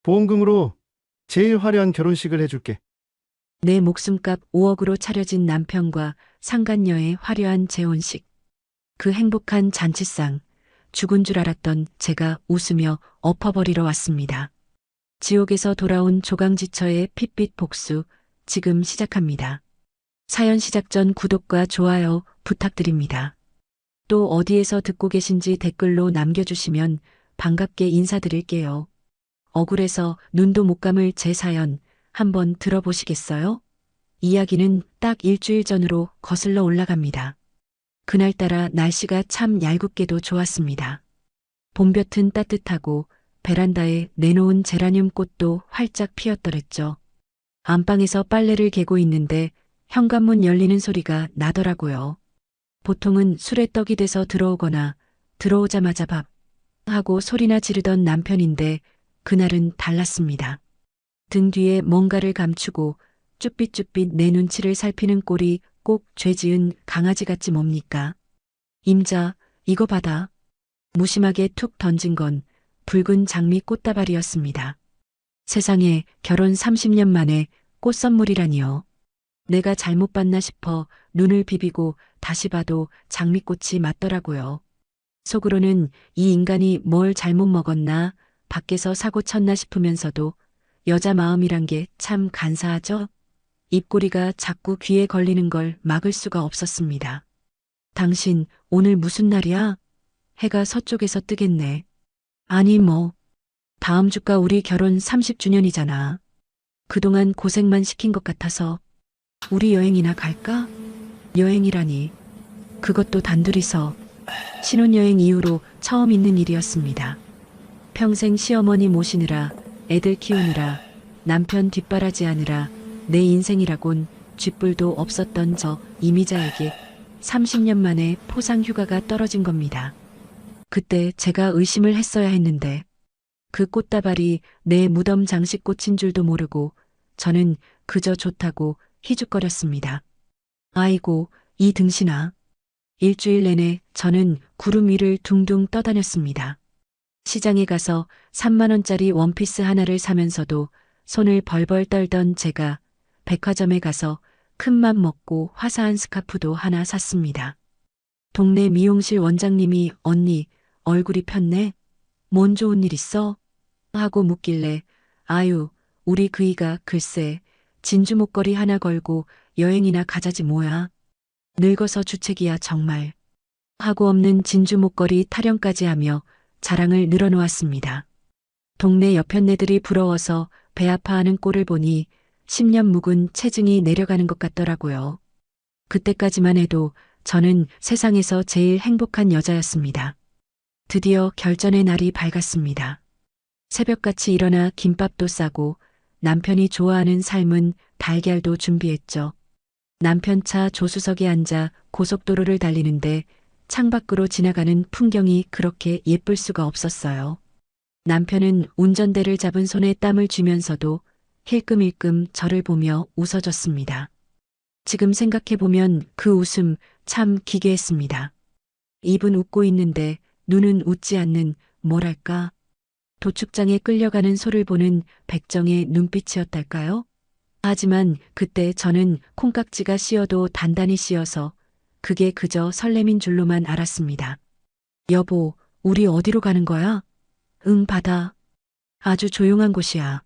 보험금으로 제일 화려한 결혼식을 해줄게. 내 목숨값 5억으로 차려진 남편과 상간녀의 화려한 재혼식. 그 행복한 잔치상, 죽은 줄 알았던 제가 웃으며 엎어버리러 왔습니다. 지옥에서 돌아온 조강지처의 핏빛 복수, 지금 시작합니다. 사연 시작 전 구독과 좋아요 부탁드립니다. 또 어디에서 듣고 계신지 댓글로 남겨주시면 반갑게 인사드릴게요. 억울해서 눈도 못 감을 제 사연 한번 들어보시겠어요? 이야기는 딱 일주일 전으로 거슬러 올라갑니다. 그날따라 날씨가 참 얄궂게도 좋았습니다. 봄볕은 따뜻하고 베란다에 내놓은 제라늄 꽃도 활짝 피었더랬죠. 안방에서 빨래를 개고 있는데 현관문 열리는 소리가 나더라고요. 보통은 술에 떡이 돼서 들어오거나 들어오자마자 밥 하고 소리나 지르던 남편인데 그날은 달랐습니다. 등 뒤에 뭔가를 감추고 쭈삣쭈삣 내 눈치를 살피는 꼴이 꼭 죄지은 강아지같이 뭡니까? 임자, 이거 받아. 무심하게 툭 던진 건 붉은 장미 꽃다발이었습니다. 세상에 결혼 30년 만에 꽃 선물이라니요. 내가 잘못 봤나 싶어 눈을 비비고 다시 봐도 장미꽃이 맞더라고요. 속으로는 이 인간이 뭘 잘못 먹었나, 밖에서 사고 쳤나 싶으면서도 여자 마음이란 게 참 간사하죠? 입꼬리가 자꾸 귀에 걸리는 걸 막을 수가 없었습니다. 당신 오늘 무슨 날이야? 해가 서쪽에서 뜨겠네. 아니 뭐, 다음 주가 우리 결혼 30주년이잖아. 그동안 고생만 시킨 것 같아서 우리 여행이나 갈까? 여행이라니. 그것도 단둘이서. 신혼여행 이후로 처음 있는 일이었습니다. 평생 시어머니 모시느라, 애들 키우느라, 남편 뒷바라지하느라 내 인생이라곤 쥐뿔도 없었던 저 이미자에게 30년 만에 포상 휴가가 떨어진 겁니다. 그때 제가 의심을 했어야 했는데 그 꽃다발이 내 무덤 장식꽃인 줄도 모르고 저는 그저 좋다고 희죽거렸습니다. 아이고, 이 등신아. 일주일 내내 저는 구름 위를 둥둥 떠다녔습니다. 시장에 가서 3만 원짜리 원피스 하나를 사면서도 손을 벌벌 떨던 제가 백화점에 가서 큰맘 먹고 화사한 스카프도 하나 샀습니다. 동네 미용실 원장님이 언니 얼굴이 폈네? 뭔 좋은 일 있어? 하고 묻길래 아유 우리 그이가 글쎄 진주 목걸이 하나 걸고 여행이나 가자지 뭐야. 늙어서 주책이야 정말. 하고 없는 진주 목걸이 타령까지 하며 자랑을 늘어놓았습니다. 동네 여편네들이 부러워서 배 아파하는 꼴을 보니 10년 묵은 체증이 내려가는 것 같더라고요. 그때까지만 해도 저는 세상에서 제일 행복한 여자였습니다. 드디어 결전의 날이 밝았습니다. 새벽같이 일어나 김밥도 싸고 남편이 좋아하는 삶은 달걀도 준비했죠. 남편 차 조수석에 앉아 고속도로를 달리는데 창밖으로 지나가는 풍경이 그렇게 예쁠 수가 없었어요. 남편은 운전대를 잡은 손에 땀을 쥐면서도 힐끔힐끔 저를 보며 웃어줬습니다. 지금 생각해보면 그 웃음 참 기괴했습니다. 입은 웃고 있는데 눈은 웃지 않는 뭐랄까 도축장에 끌려가는 소를 보는 백정의 눈빛이었달까요? 하지만 그때 저는 콩깍지가 씌어도 단단히 씌어서 그게 그저 설렘인 줄로만 알았습니다. 여보, 우리 어디로 가는 거야? 응, 바다. 아주 조용한 곳이야.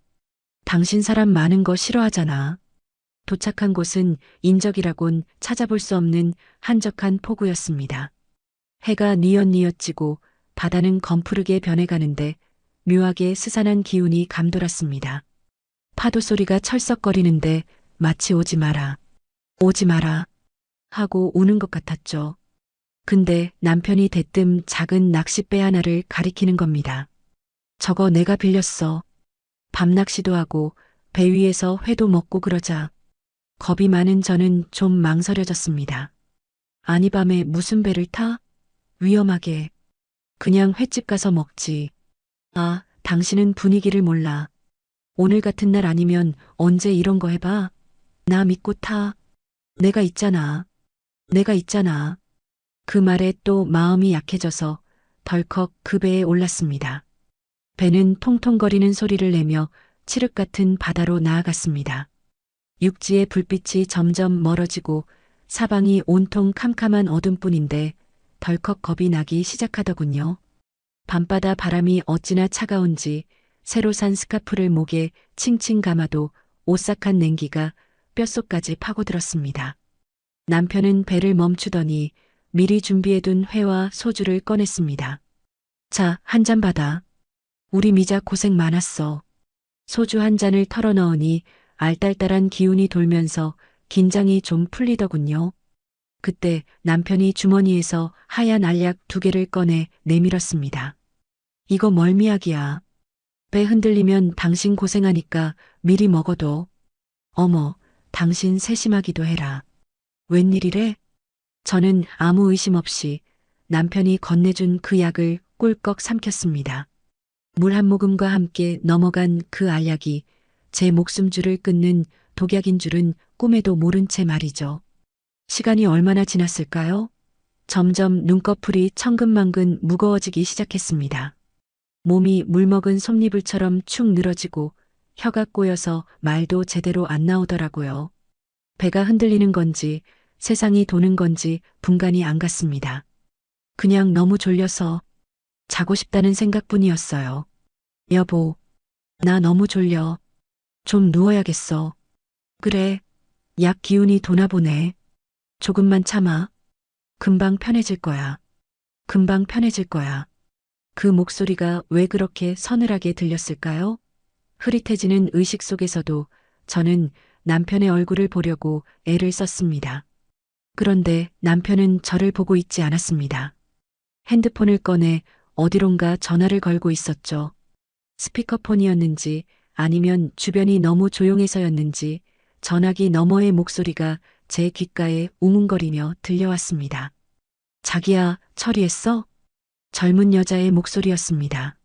당신 사람 많은 거 싫어하잖아. 도착한 곳은 인적이라곤 찾아볼 수 없는 한적한 포구였습니다. 해가 뉘엿뉘엿 지고 바다는 검푸르게 변해가는데 묘하게 스산한 기운이 감돌았습니다. 파도 소리가 철썩거리는데 마치 오지 마라, 오지 마라 하고 우는 것 같았죠. 근데 남편이 대뜸 작은 낚싯배 하나를 가리키는 겁니다. 저거 내가 빌렸어. 밤낚시도 하고 배 위에서 회도 먹고 그러자. 겁이 많은 저는 좀 망설여졌습니다. 아니 밤에 무슨 배를 타? 위험하게. 그냥 횟집 가서 먹지. 아, 당신은 분위기를 몰라. 오늘 같은 날 아니면 언제 이런 거 해봐. 나 믿고 타. 내가 있잖아. 내가 있잖아. 그 말에 또 마음이 약해져서 덜컥 그 배에 올랐습니다. 배는 통통거리는 소리를 내며 칠흑 같은 바다로 나아갔습니다. 육지의 불빛이 점점 멀어지고 사방이 온통 캄캄한 어둠뿐인데 덜컥 겁이 나기 시작하더군요. 밤바다 바람이 어찌나 차가운지 새로 산 스카프를 목에 칭칭 감아도 오싹한 냉기가 뼛속까지 파고들었습니다. 남편은 배를 멈추더니 미리 준비해둔 회와 소주를 꺼냈습니다. 자, 한 잔 받아. 우리 미자 고생 많았어. 소주 한 잔을 털어넣으니 알딸딸한 기운이 돌면서 긴장이 좀 풀리더군요. 그때 남편이 주머니에서 하얀 알약 2개를 꺼내 내밀었습니다. 이거 멀미약이야. 배 흔들리면 당신 고생하니까 미리 먹어둬. 어머, 당신 세심하기도 해라. 웬일이래? 저는 아무 의심 없이 남편이 건네준 그 약을 꿀꺽 삼켰습니다. 물 한 모금과 함께 넘어간 그 알약이 제 목숨줄을 끊는 독약인 줄은 꿈에도 모른 채 말이죠. 시간이 얼마나 지났을까요? 점점 눈꺼풀이 천근만근 무거워지기 시작했습니다. 몸이 물먹은 솜니불처럼 축 늘어지고 혀가 꼬여서 말도 제대로 안 나오더라고요. 배가 흔들리는 건지 세상이 도는 건지 분간이 안 갔습니다. 그냥 너무 졸려서 자고 싶다는 생각뿐이었어요. 여보, 나 너무 졸려. 좀 누워야겠어. 그래, 약 기운이 도나 보네. 조금만 참아. 금방 편해질 거야. 금방 편해질 거야. 그 목소리가 왜 그렇게 서늘하게 들렸을까요? 흐릿해지는 의식 속에서도 저는 남편의 얼굴을 보려고 애를 썼습니다. 그런데 남편은 저를 보고 있지 않았습니다. 핸드폰을 꺼내 어디론가 전화를 걸고 있었죠. 스피커폰이었는지 아니면 주변이 너무 조용해서였는지 전화기 너머의 목소리가 제 귓가에 웅웅거리며 들려왔습니다. 자기야, 처리했어? 젊은 여자의 목소리였습니다.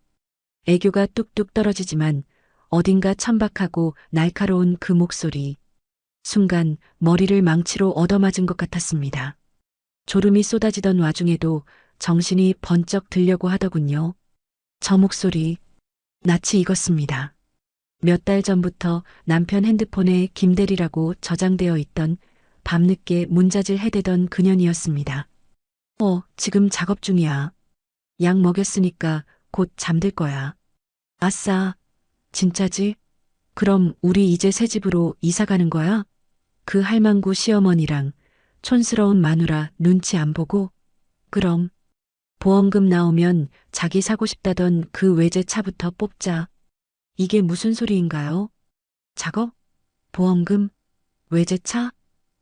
애교가 뚝뚝 떨어지지만 어딘가 천박하고 날카로운 그 목소리. 순간 머리를 망치로 얻어맞은 것 같았습니다. 졸음이 쏟아지던 와중에도 정신이 번쩍 들려고 하더군요. 저 목소리, 낯이 익었습니다. 몇 달 전부터 남편 핸드폰에 김대리라고 저장되어 있던 밤늦게 문자질 해대던 그년이었습니다. 지금 작업 중이야. 약 먹였으니까 곧 잠들 거야. 아싸, 진짜지? 그럼 우리 이제 새 집으로 이사 가는 거야? 그 할망구 시어머니랑 촌스러운 마누라 눈치 안 보고? 그럼 보험금 나오면 자기 사고 싶다던 그 외제차부터 뽑자. 이게 무슨 소리인가요? 작업? 보험금? 외제차?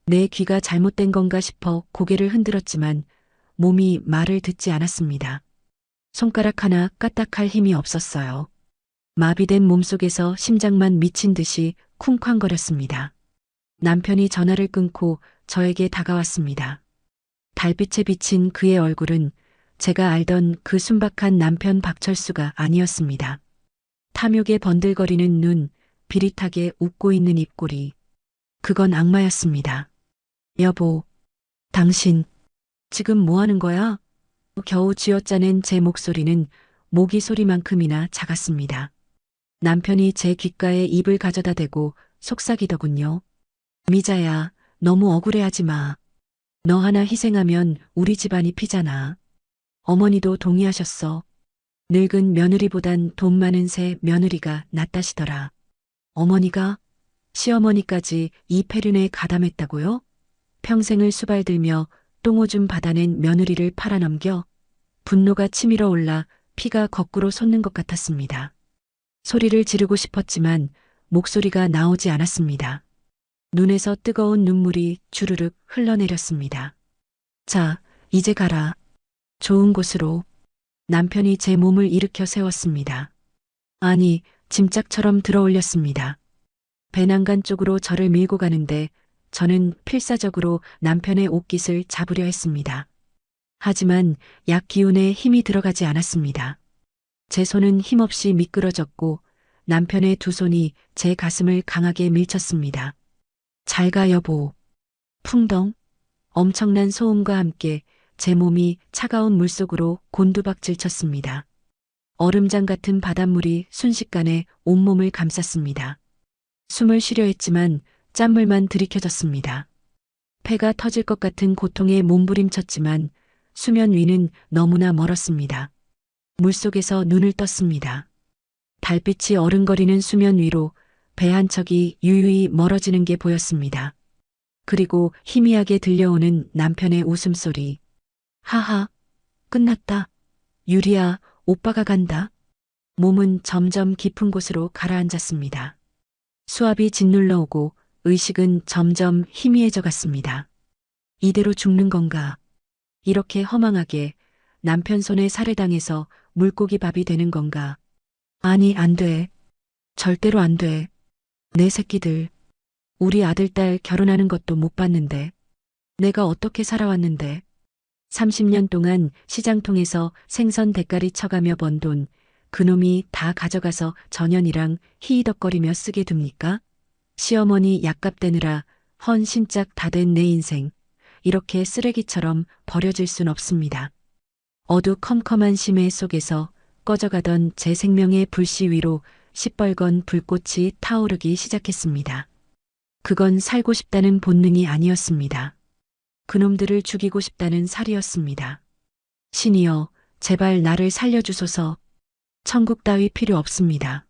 내 귀가 잘못된 건가 싶어 고개를 흔들었지만 몸이 말을 듣지 않았습니다. 손가락 하나 까딱할 힘이 없었어요. 마비된 몸속에서 심장만 미친 듯이 쿵쾅거렸습니다. 남편이 전화를 끊고 저에게 다가왔습니다. 달빛에 비친 그의 얼굴은 제가 알던 그 순박한 남편 박철수가 아니었습니다. 탐욕에 번들거리는 눈, 비릿하게 웃고 있는 입꼬리. 그건 악마였습니다. 여보, 당신, 지금 뭐 하는 거야? 겨우 쥐어짜낸 제 목소리는 모기 소리만큼이나 작았습니다. 남편이 제 귓가에 입을 가져다 대고 속삭이더군요. 미자야, 너무 억울해하지 마. 너 하나 희생하면 우리 집안이 피잖아. 어머니도 동의하셨어. 늙은 며느리보단 돈 많은 새 며느리가 낫다시더라. 어머니가? 시어머니까지 이 폐륜에 가담했다고요? 평생을 수발들며 똥오줌 받아낸 며느리를 팔아넘겨 분노가 치밀어 올라 피가 거꾸로 솟는 것 같았습니다. 소리를 지르고 싶었지만 목소리가 나오지 않았습니다. 눈에서 뜨거운 눈물이 주르륵 흘러내렸습니다. 자, 이제 가라. 좋은 곳으로. 남편이 제 몸을 일으켜 세웠습니다. 아니, 짐짝처럼 들어올렸습니다. 배낭간 쪽으로 저를 밀고 가는데 저는 필사적으로 남편의 옷깃을 잡으려 했습니다. 하지만 약 기운에 힘이 들어가지 않았습니다. 제 손은 힘없이 미끄러졌고 남편의 두 손이 제 가슴을 강하게 밀쳤습니다. 잘 가 여보. 풍덩. 엄청난 소음과 함께 제 몸이 차가운 물속으로 곤두박질 쳤습니다. 얼음장 같은 바닷물이 순식간에 온몸을 감쌌습니다. 숨을 쉬려 했지만 짠물만 들이켜졌습니다. 폐가 터질 것 같은 고통에 몸부림쳤지만 수면 위는 너무나 멀었습니다. 물속에서 눈을 떴습니다. 달빛이 어른거리는 수면 위로 배 한 척이 유유히 멀어지는 게 보였습니다. 그리고 희미하게 들려오는 남편의 웃음소리. 하하, 끝났다. 유리야, 오빠가 간다. 몸은 점점 깊은 곳으로 가라앉았습니다. 수압이 짓눌러 오고 의식은 점점 희미해져 갔습니다. 이대로 죽는 건가? 이렇게 허망하게 남편 손에 살해당해서 물고기 밥이 되는 건가? 아니, 안 돼. 절대로 안 돼. 내 새끼들. 우리 아들, 딸 결혼하는 것도 못 봤는데. 내가 어떻게 살아왔는데. 30년 동안 시장통에서 생선 대가리 쳐가며 번 돈, 그놈이 다 가져가서 전현이랑 히히덕거리며 쓰게 둡니까? 시어머니 약값 대느라 헌신짝 다 된 내 인생, 이렇게 쓰레기처럼 버려질 순 없습니다. 어두컴컴한 심해 속에서 꺼져가던 제 생명의 불씨 위로 시뻘건 불꽃이 타오르기 시작했습니다. 그건 살고 싶다는 본능이 아니었습니다. 그놈들을 죽이고 싶다는 살이었습니다. 신이여, 제발 나를 살려주소서. 천국 따위 필요 없습니다.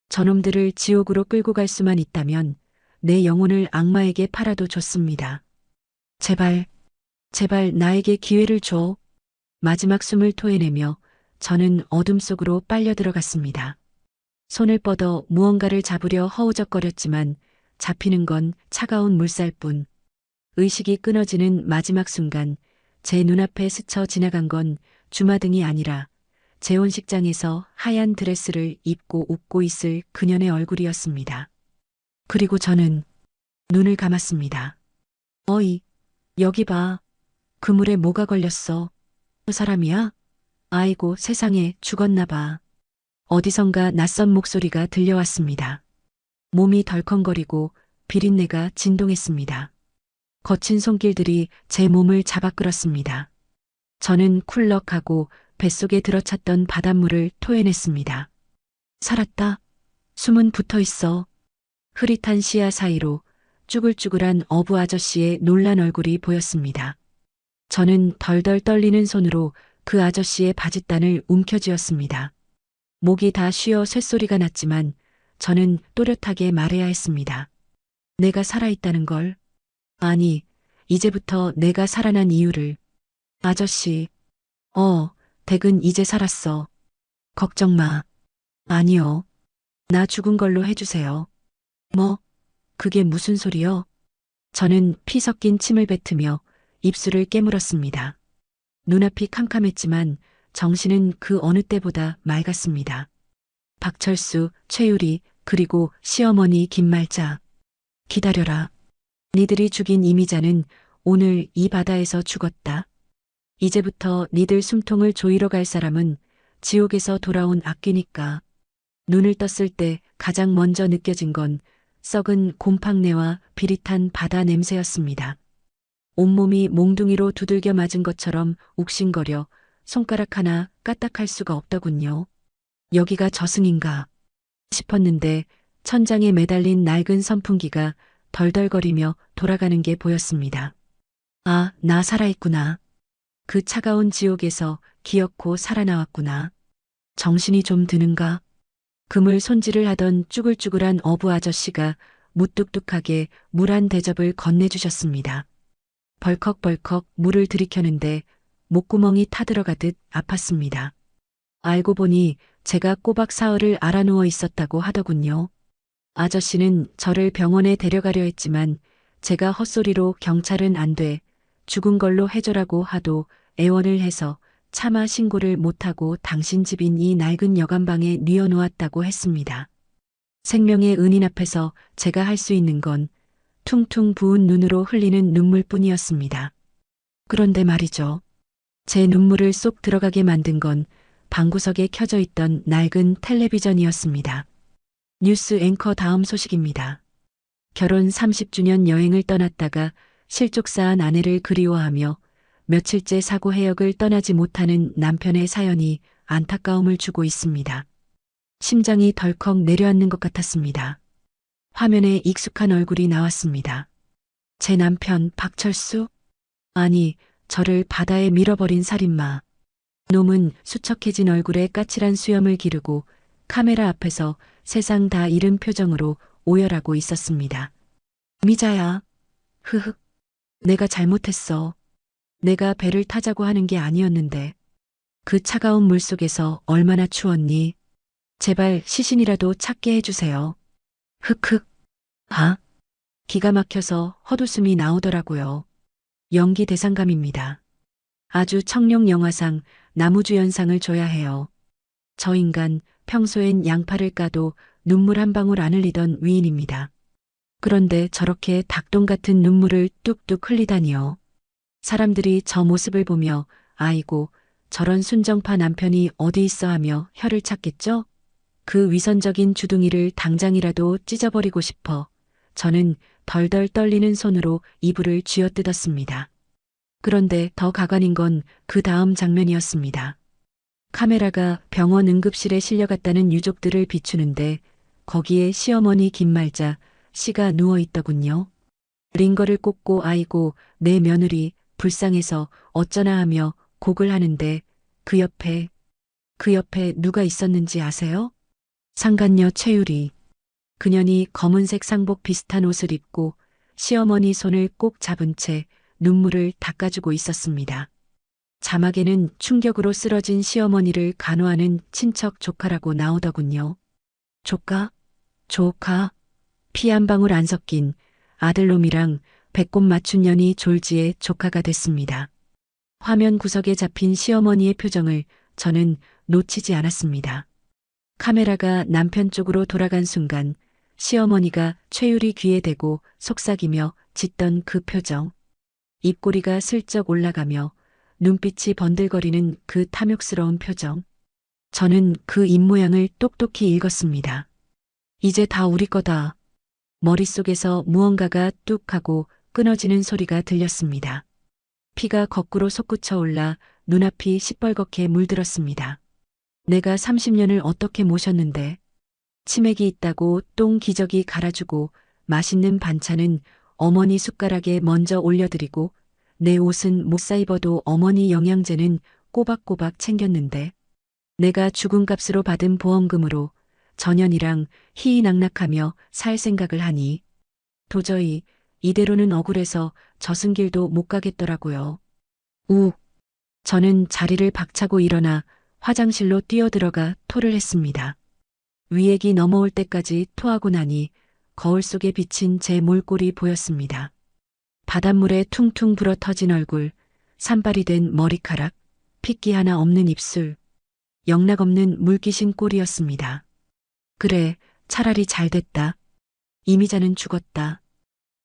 저놈들을 지옥으로 끌고 갈 수만 있다면 내 영혼을 악마에게 팔아도 좋습니다. 제발, 제발 나에게 기회를 줘. 마지막 숨을 토해내며 저는 어둠 속으로 빨려 들어갔습니다. 손을 뻗어 무언가를 잡으려 허우적거렸지만 잡히는 건 차가운 물살뿐. 의식이 끊어지는 마지막 순간 제 눈앞에 스쳐 지나간 건 주마등이 아니라 재혼식장에서 하얀 드레스를 입고 웃고 있을 그녀의 얼굴이었습니다. 그리고 저는 눈을 감았습니다. 어이, 여기 봐. 그물에 뭐가 걸렸어? 그 사람이야? 아이고, 세상에, 죽었나 봐. 어디선가 낯선 목소리가 들려왔습니다. 몸이 덜컹거리고 비린내가 진동했습니다. 거친 손길들이 제 몸을 잡아 끌었습니다. 저는 쿨럭하고 뱃속에 들어찼던 바닷물을 토해냈습니다. 살았다. 숨은 붙어 있어. 흐릿한 시야 사이로 쭈글쭈글한 어부 아저씨의 놀란 얼굴이 보였습니다. 저는 덜덜 떨리는 손으로 그 아저씨의 바짓단을 움켜쥐었습니다. 목이 다 쉬어 쇳소리가 났지만 저는 또렷하게 말해야 했습니다. 내가 살아있다는 걸. 아니, 이제부터 내가 살아난 이유를. 아저씨. 댁은 이제 살았어. 걱정 마. 아니요. 나 죽은 걸로 해주세요. 뭐? 그게 무슨 소리요? 저는 피 섞인 침을 뱉으며 입술을 깨물었습니다. 눈앞이 캄캄했지만 정신은 그 어느 때보다 맑았습니다. 박철수, 최유리, 그리고 시어머니 김말자. 기다려라. 니들이 죽인 이미자는 오늘 이 바다에서 죽었다. 이제부터 니들 숨통을 조이러 갈 사람은 지옥에서 돌아온 악귀니까. 눈을 떴을 때 가장 먼저 느껴진 건 썩은 곰팡내와 비릿한 바다 냄새였습니다. 온몸이 몽둥이로 두들겨 맞은 것처럼 욱신거려 손가락 하나 까딱할 수가 없더군요. 여기가 저승인가 싶었는데 천장에 매달린 낡은 선풍기가 덜덜거리며 돌아가는 게 보였습니다. 아, 나 살아있구나. 그 차가운 지옥에서 기어코 살아나왔구나. 정신이 좀 드는가? 그물 손질을 하던 쭈글쭈글한 어부 아저씨가 무뚝뚝하게 물 한 대접을 건네주셨습니다. 벌컥벌컥 물을 들이켜는데 목구멍이 타들어가듯 아팠습니다. 알고 보니 제가 꼬박 사흘을 알아누워 있었다고 하더군요. 아저씨는 저를 병원에 데려가려 했지만 제가 헛소리로 경찰은 안 돼, 죽은 걸로 해줘라고 하도 애원을 해서 차마 신고를 못하고 당신 집인 이 낡은 여관방에 뉘어놓았다고 했습니다. 생명의 은인 앞에서 제가 할 수 있는 건 퉁퉁 부은 눈으로 흘리는 눈물뿐이었습니다. 그런데 말이죠. 제 눈물을 쏙 들어가게 만든 건 방구석에 켜져 있던 낡은 텔레비전이었습니다. 뉴스 앵커 다음 소식입니다. 결혼 30주년 여행을 떠났다가 실족사한 아내를 그리워하며 며칠째 사고 해역을 떠나지 못하는 남편의 사연이 안타까움을 주고 있습니다. 심장이 덜컥 내려앉는 것 같았습니다. 화면에 익숙한 얼굴이 나왔습니다. 제 남편 박철수? 아니, 저를 바다에 밀어버린 살인마. 놈은 수척해진 얼굴에 까칠한 수염을 기르고 카메라 앞에서 세상 다 잃은 표정으로 오열하고 있었습니다. 미자야. 흐흑. 내가 잘못했어. 내가 배를 타자고 하는 게 아니었는데. 그 차가운 물속에서 얼마나 추웠니? 제발 시신이라도 찾게 해주세요. 흑흑. 아? 기가 막혀서 헛웃음이 나오더라고요. 연기 대상감입니다. 아주 청룡 영화상 나무주연상을 줘야 해요. 저 인간 평소엔 양파를 까도 눈물 한 방울 안 흘리던 위인입니다. 그런데 저렇게 닭똥 같은 눈물을 뚝뚝 흘리다니요. 사람들이 저 모습을 보며 아이고 저런 순정파 남편이 어디 있어 하며 혀를 찾겠죠? 그 위선적인 주둥이를 당장이라도 찢어버리고 싶어 저는 덜덜 떨리는 손으로 이불을 쥐어뜯었습니다. 그런데 더 가관인 건 그 다음 장면이었습니다. 카메라가 병원 응급실에 실려갔다는 유족들을 비추는데 거기에 시어머니 김말자 씨가 누워있더군요. 링거를 꽂고 아이고 내 며느리 불쌍해서 어쩌나 하며 곡을 하는데 그 옆에 누가 있었는지 아세요? 상간녀 최유리. 그년이 검은색 상복 비슷한 옷을 입고 시어머니 손을 꼭 잡은 채 눈물을 닦아주고 있었습니다. 자막에는 충격으로 쓰러진 시어머니를 간호하는 친척 조카라고 나오더군요. 조카? 피 한 방울 안 섞인 아들놈이랑 배꼽 맞춘 년이 졸지에 조카가 됐습니다. 화면 구석에 잡힌 시어머니의 표정을 저는 놓치지 않았습니다. 카메라가 남편 쪽으로 돌아간 순간 시어머니가 최유리 귀에 대고 속삭이며 짖던 그 표정. 입꼬리가 슬쩍 올라가며 눈빛이 번들거리는 그 탐욕스러운 표정. 저는 그 입모양을 똑똑히 읽었습니다. 이제 다 우리 거다. 머릿속에서 무언가가 뚝 하고 끊어지는 소리가 들렸습니다. 피가 거꾸로 솟구쳐 올라 눈앞이 시뻘겋게 물들었습니다. 내가 30년을 어떻게 모셨는데 치맥이 있다고 똥 기저귀 갈아주고 맛있는 반찬은 어머니 숟가락에 먼저 올려드리고 내 옷은 못 사입어도 어머니 영양제는 꼬박꼬박 챙겼는데 내가 죽은 값으로 받은 보험금으로 전현이랑 희희낙낙하며 살 생각을 하니 도저히 이대로는 억울해서 저승길도 못 가겠더라고요. 저는 자리를 박차고 일어나 화장실로 뛰어들어가 토를 했습니다. 위액이 넘어올 때까지 토하고 나니 거울 속에 비친 제 몰골이 보였습니다. 바닷물에 퉁퉁 불어터진 얼굴, 산발이 된 머리카락, 핏기 하나 없는 입술, 영락없는 물귀신 꼴이었습니다. 그래, 차라리 잘 됐다. 이미자는 죽었다.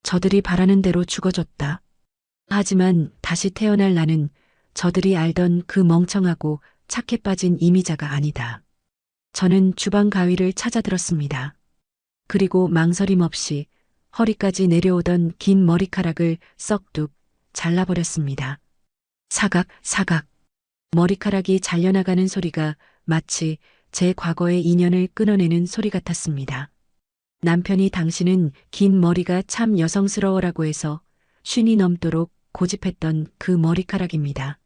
저들이 바라는 대로 죽어줬다. 하지만 다시 태어날 나는 저들이 알던 그 멍청하고 착해 빠진 이미자가 아니다. 저는 주방 가위를 찾아들었습니다. 그리고 망설임 없이 허리까지 내려오던 긴 머리카락을 썩둑 잘라버렸습니다. 사각. 머리카락이 잘려나가는 소리가 마치 제 과거의 인연을 끊어내는 소리 같았습니다. 남편이 당신은 긴 머리가 참 여성스러워라고 해서 쉰이 넘도록 고집했던 그 머리카락입니다.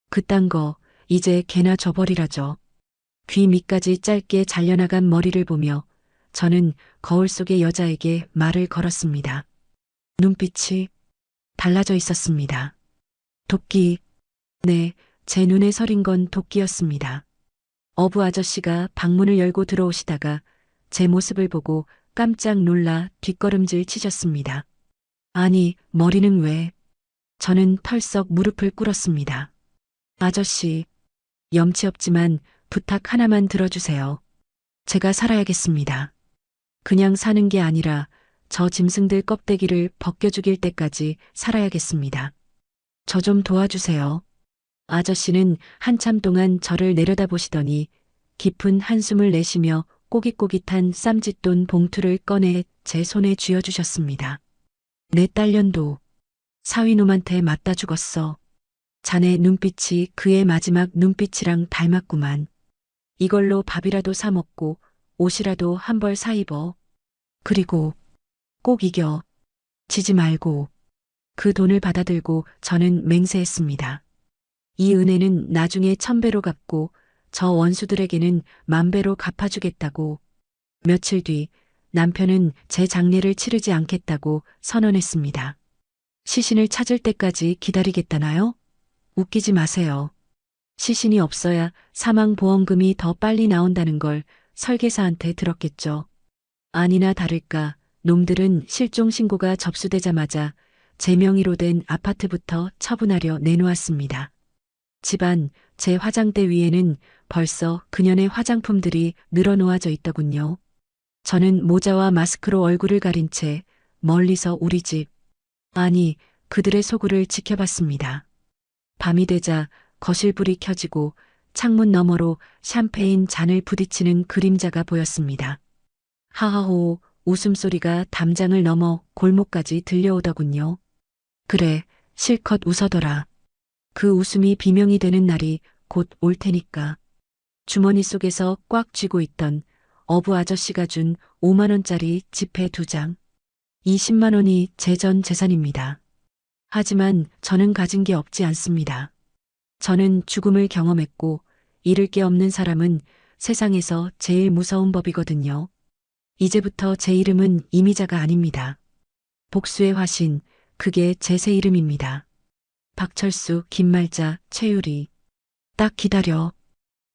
그딴 거 이제 개나 줘버리라죠. 귀 밑까지 짧게 잘려나간 머리를 보며 저는 거울 속의 여자에게 말을 걸었습니다. 눈빛이 달라져 있었습니다. 도끼. 네, 제 눈에 서린 건 도끼였습니다. 어부 아저씨가 방문을 열고 들어오시다가 제 모습을 보고 깜짝 놀라 뒷걸음질 치셨습니다. 아니, 머리는 왜? 저는 털썩 무릎을 꿇었습니다. 아저씨, 염치 없지만 부탁 하나만 들어주세요. 제가 살아야겠습니다. 그냥 사는 게 아니라 저 짐승들 껍데기를 벗겨 죽일 때까지 살아야겠습니다. 저 좀 도와주세요. 아저씨는 한참 동안 저를 내려다보시더니 깊은 한숨을 내쉬며 꼬깃꼬깃한 쌈짓돈 봉투를 꺼내 제 손에 쥐어주셨습니다. 내 딸년도 사위놈한테 맞다 죽었어. 자네 눈빛이 그의 마지막 눈빛이랑 닮았구만. 이걸로 밥이라도 사 먹고 옷이라도 한 벌 사 입어. 그리고 꼭 이겨. 지지 말고. 그 돈을 받아들고 저는 맹세했습니다. 이 은혜는 나중에 1000배로 갚고 저 원수들에게는 10,000배로 갚아주겠다고. 며칠 뒤 남편은 제 장례를 치르지 않겠다고 선언했습니다. 시신을 찾을 때까지 기다리겠다나요? 웃기지 마세요. 시신이 없어야 사망보험금이 더 빨리 나온다는 걸 설계사한테 들었겠죠. 아니나 다를까 놈들은 실종신고가 접수되자마자 제 명의로 된 아파트부터 처분하려 내놓았습니다. 집안 제 화장대 위에는 벌써 그년의 화장품들이 늘어놓아져 있더군요. 저는 모자와 마스크로 얼굴을 가린 채 멀리서 우리 집, 아니 그들의 소굴을 지켜봤습니다. 밤이 되자 거실불이 켜지고 창문 너머로 샴페인 잔을 부딪히는 그림자가 보였습니다. 하하호 웃음소리가 담장을 넘어 골목까지 들려오더군요. 그래, 실컷 웃어둬라. 그 웃음이 비명이 되는 날이 곧 올 테니까. 주머니 속에서 꽉 쥐고 있던 어부 아저씨가 준 5만 원짜리 지폐 2장. 이 10만 원이 제 전 재산입니다. 하지만 저는 가진 게 없지 않습니다. 저는 죽음을 경험했고 잃을 게 없는 사람은 세상에서 제일 무서운 법이거든요. 이제부터 제 이름은 이미자가 아닙니다. 복수의 화신, 그게 제 새 이름입니다. 박철수, 김말자, 최유리. 딱 기다려.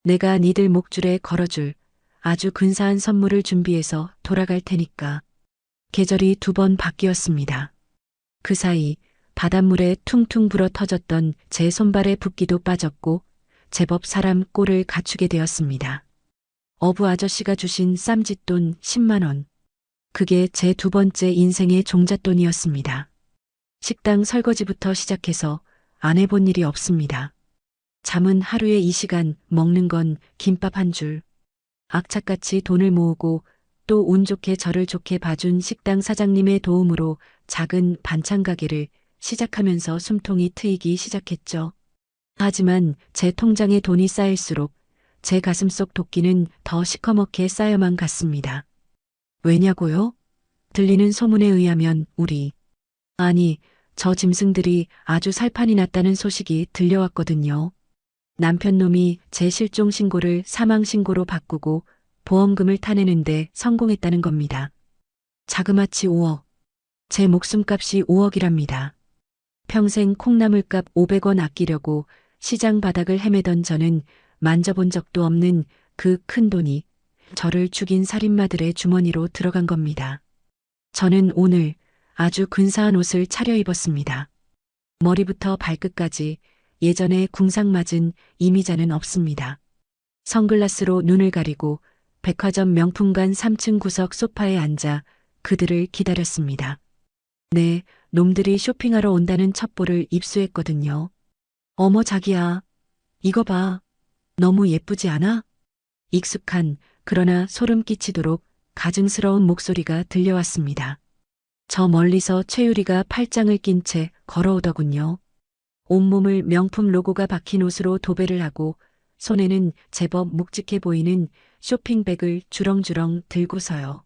내가 니들 목줄에 걸어줄 아주 근사한 선물을 준비해서 돌아갈 테니까. 계절이 2번 바뀌었습니다. 그 사이 바닷물에 퉁퉁 불어 터졌던 제 손발의 붓기도 빠졌고 제법 사람 꼴을 갖추게 되었습니다. 어부 아저씨가 주신 쌈짓돈 10만 원. 그게 제 2번째 인생의 종잣돈이었습니다. 식당 설거지부터 시작해서 안 해본 일이 없습니다. 잠은 하루에 2시간, 먹는 건 김밥 한 줄. 악착같이 돈을 모으고 또 운 좋게 저를 좋게 봐준 식당 사장님의 도움으로 작은 반찬 가게를 시작하면서 숨통이 트이기 시작했죠. 하지만 제 통장에 돈이 쌓일수록 제 가슴속 도끼는 더 시커멓게 쌓여만 갔습니다. 왜냐고요? 들리는 소문에 의하면 아니, 저 짐승들이 아주 살판이 났다는 소식이 들려왔거든요. 남편 놈이 제 실종 신고를 사망 신고로 바꾸고 보험금을 타내는데 성공했다는 겁니다. 자그마치 5억. 제 목숨값이 5억이랍니다. 평생 콩나물값 500원 아끼려고 시장 바닥을 헤매던 저는 만져본 적도 없는 그 큰 돈이 저를 죽인 살인마들의 주머니로 들어간 겁니다. 저는 오늘 아주 근사한 옷을 차려입었습니다. 머리부터 발끝까지 예전에 궁상맞은 이미자는 없습니다. 선글라스로 눈을 가리고 백화점 명품관 3층 구석 소파에 앉아 그들을 기다렸습니다. 네, 놈들이 쇼핑하러 온다는 첩보를 입수했거든요. 어머 자기야, 이거 봐. 너무 예쁘지 않아? 익숙한 그러나 소름 끼치도록 가증스러운 목소리가 들려왔습니다. 저 멀리서 최유리가 팔짱을 낀 채 걸어오더군요. 온몸을 명품 로고가 박힌 옷으로 도배를 하고 손에는 제법 묵직해 보이는 쇼핑백을 주렁주렁 들고서요.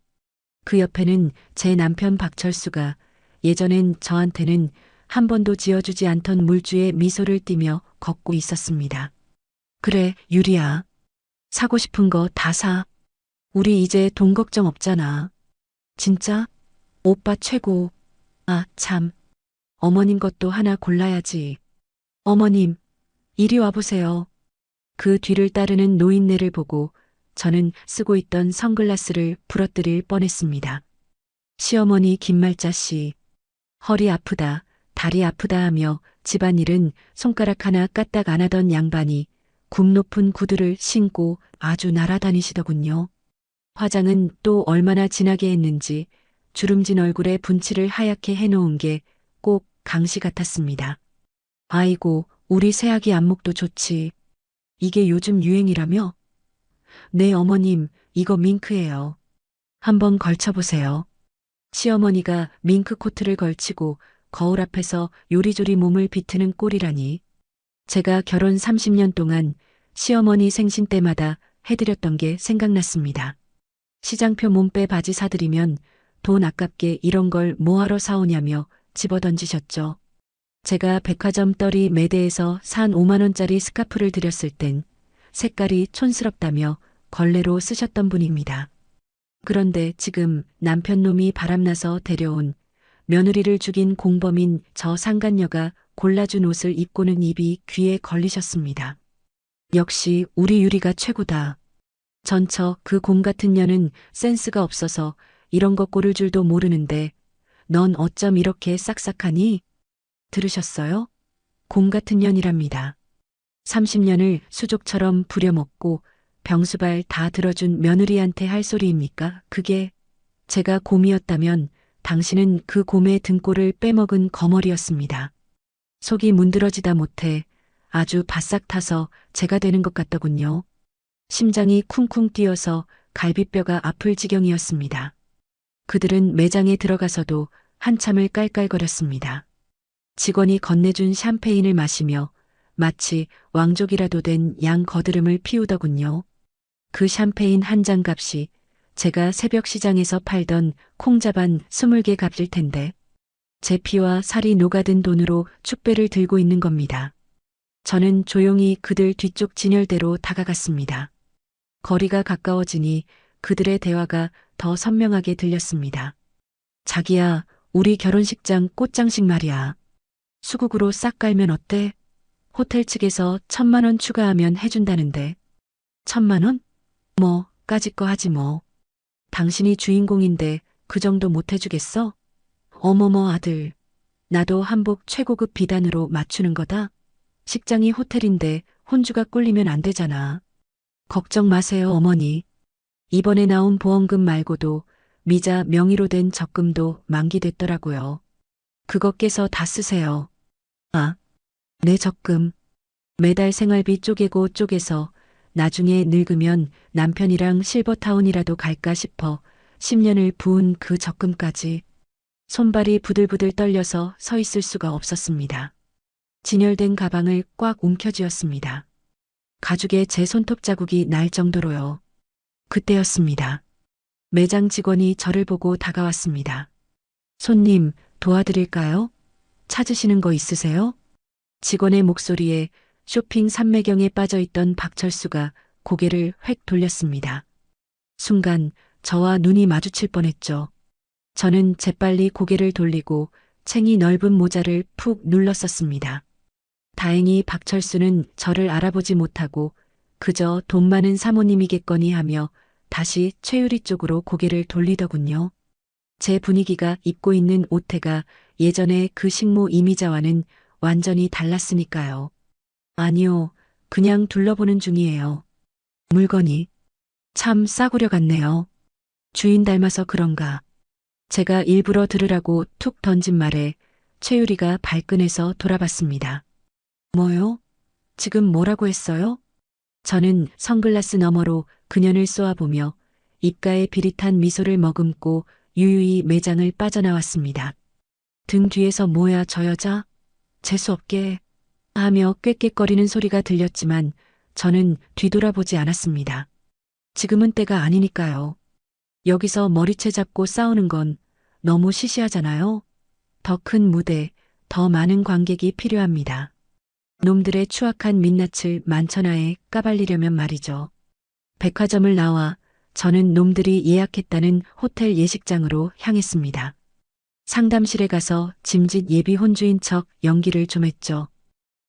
그 옆에는 제 남편 박철수가 예전엔 저한테는 한 번도 지어주지 않던 물주의 미소를 띠며 걷고 있었습니다. 그래, 유리야. 사고 싶은 거 다 사. 우리 이제 돈 걱정 없잖아. 진짜? 오빠 최고. 아, 참. 어머님 것도 하나 골라야지. 어머님, 이리 와보세요. 그 뒤를 따르는 노인네를 보고 저는 쓰고 있던 선글라스를 부러뜨릴 뻔했습니다. 시어머니 김말자 씨. 허리 아프다, 다리 아프다 하며 집안일은 손가락 하나 까딱 안 하던 양반이 굽 높은 구두를 신고 아주 날아다니시더군요. 화장은 또 얼마나 진하게 했는지 주름진 얼굴에 분칠을 하얗게 해놓은 게 꼭 강시 같았습니다. 아이고, 우리 새아기 안목도 좋지. 이게 요즘 유행이라며? 네, 어머님, 이거 밍크예요. 한번 걸쳐보세요. 시어머니가 밍크 코트를 걸치고 거울 앞에서 요리조리 몸을 비트는 꼴이라니. 제가 결혼 30년 동안 시어머니 생신 때마다 해드렸던 게 생각났습니다. 시장표 몸빼 바지 사드리면 돈 아깝게 이런 걸 뭐하러 사오냐며 집어던지셨죠. 제가 백화점 떨이 매대에서 산 5만 원짜리 스카프를 드렸을 땐 색깔이 촌스럽다며 걸레로 쓰셨던 분입니다. 그런데 지금 남편 놈이 바람나서 데려온 며느리를 죽인 공범인 저 상간녀가 골라준 옷을 입고는 입이 귀에 걸리셨습니다. 역시 우리 유리가 최고다. 전처 그 곰 같은 년은 센스가 없어서 이런 거 고를 줄도 모르는데 넌 어쩜 이렇게 싹싹하니? 들으셨어요? 곰 같은 년이랍니다. 30년을 수족처럼 부려먹고 병수발 다 들어준 며느리한테 할 소리입니까? 그게 제가 곰이었다면 당신은 그 곰의 등골을 빼먹은 거머리였습니다. 속이 문드러지다 못해 아주 바싹 타서 제가 되는 것 같더군요. 심장이 쿵쿵 뛰어서 갈비뼈가 아플 지경이었습니다. 그들은 매장에 들어가서도 한참을 깔깔거렸습니다. 직원이 건네준 샴페인을 마시며 마치 왕족이라도 된 양 거드름을 피우더군요. 그 샴페인 한 잔 값이 제가 새벽 시장에서 팔던 콩자반 20개 값일 텐데 제 피와 살이 녹아든 돈으로 축배를 들고 있는 겁니다. 저는 조용히 그들 뒤쪽 진열대로 다가갔습니다. 거리가 가까워지니 그들의 대화가 더 선명하게 들렸습니다. 자기야, 우리 결혼식장 꽃장식 말이야. 수국으로 싹 깔면 어때? 호텔 측에서 1,000만 원 추가하면 해준다는데. 1,000만 원? 뭐, 까짓 거 하지 뭐. 당신이 주인공인데 그 정도 못 해주겠어? 어머머 아들. 나도 한복 최고급 비단으로 맞추는 거다. 식장이 호텔인데 혼주가 꿀리면 안 되잖아. 걱정 마세요 어머니. 이번에 나온 보험금 말고도 미자 명의로 된 적금도 만기됐더라고요. 그거 깨서 다 쓰세요. 아, 내 적금. 매달 생활비 쪼개고 쪼개서 나중에 늙으면 남편이랑 실버타운이라도 갈까 싶어 10년을 부은 그 적금까지. 손발이 부들부들 떨려서 서 있을 수가 없었습니다. 진열된 가방을 꽉 움켜쥐었습니다. 가죽에 제 손톱 자국이 날 정도로요. 그때였습니다. 매장 직원이 저를 보고 다가왔습니다. 손님, 도와드릴까요? 찾으시는 거 있으세요? 직원의 목소리에 쇼핑 산매경에 빠져있던 박철수가 고개를 획 돌렸습니다. 순간 저와 눈이 마주칠 뻔했죠. 저는 재빨리 고개를 돌리고 챙이 넓은 모자를 푹 눌렀었습니다. 다행히 박철수는 저를 알아보지 못하고 그저 돈 많은 사모님이겠거니 하며 다시 최유리 쪽으로 고개를 돌리더군요. 제 분위기가 입고 있는 옷태가 예전에 그 식모 이미자와는 완전히 달랐으니까요. 아니요, 그냥 둘러보는 중이에요. 물건이 참 싸구려 같네요. 주인 닮아서 그런가. 제가 일부러 들으라고 툭 던진 말에 최유리가 발끈해서 돌아봤습니다. 뭐요? 지금 뭐라고 했어요? 저는 선글라스 너머로 그년을 쏘아보며 입가에 비릿한 미소를 머금고 유유히 매장을 빠져나왔습니다. 등 뒤에서 뭐야 저 여자? 재수없게 하며 꾀꾀거리는 소리가 들렸지만 저는 뒤돌아보지 않았습니다. 지금은 때가 아니니까요. 여기서 머리채 잡고 싸우는 건 너무 시시하잖아요. 더 큰 무대, 더 많은 관객이 필요합니다. 놈들의 추악한 민낯을 만천하에 까발리려면 말이죠. 백화점을 나와 저는 놈들이 예약했다는 호텔 예식장으로 향했습니다. 상담실에 가서 짐짓 예비 혼주인 척 연기를 좀 했죠.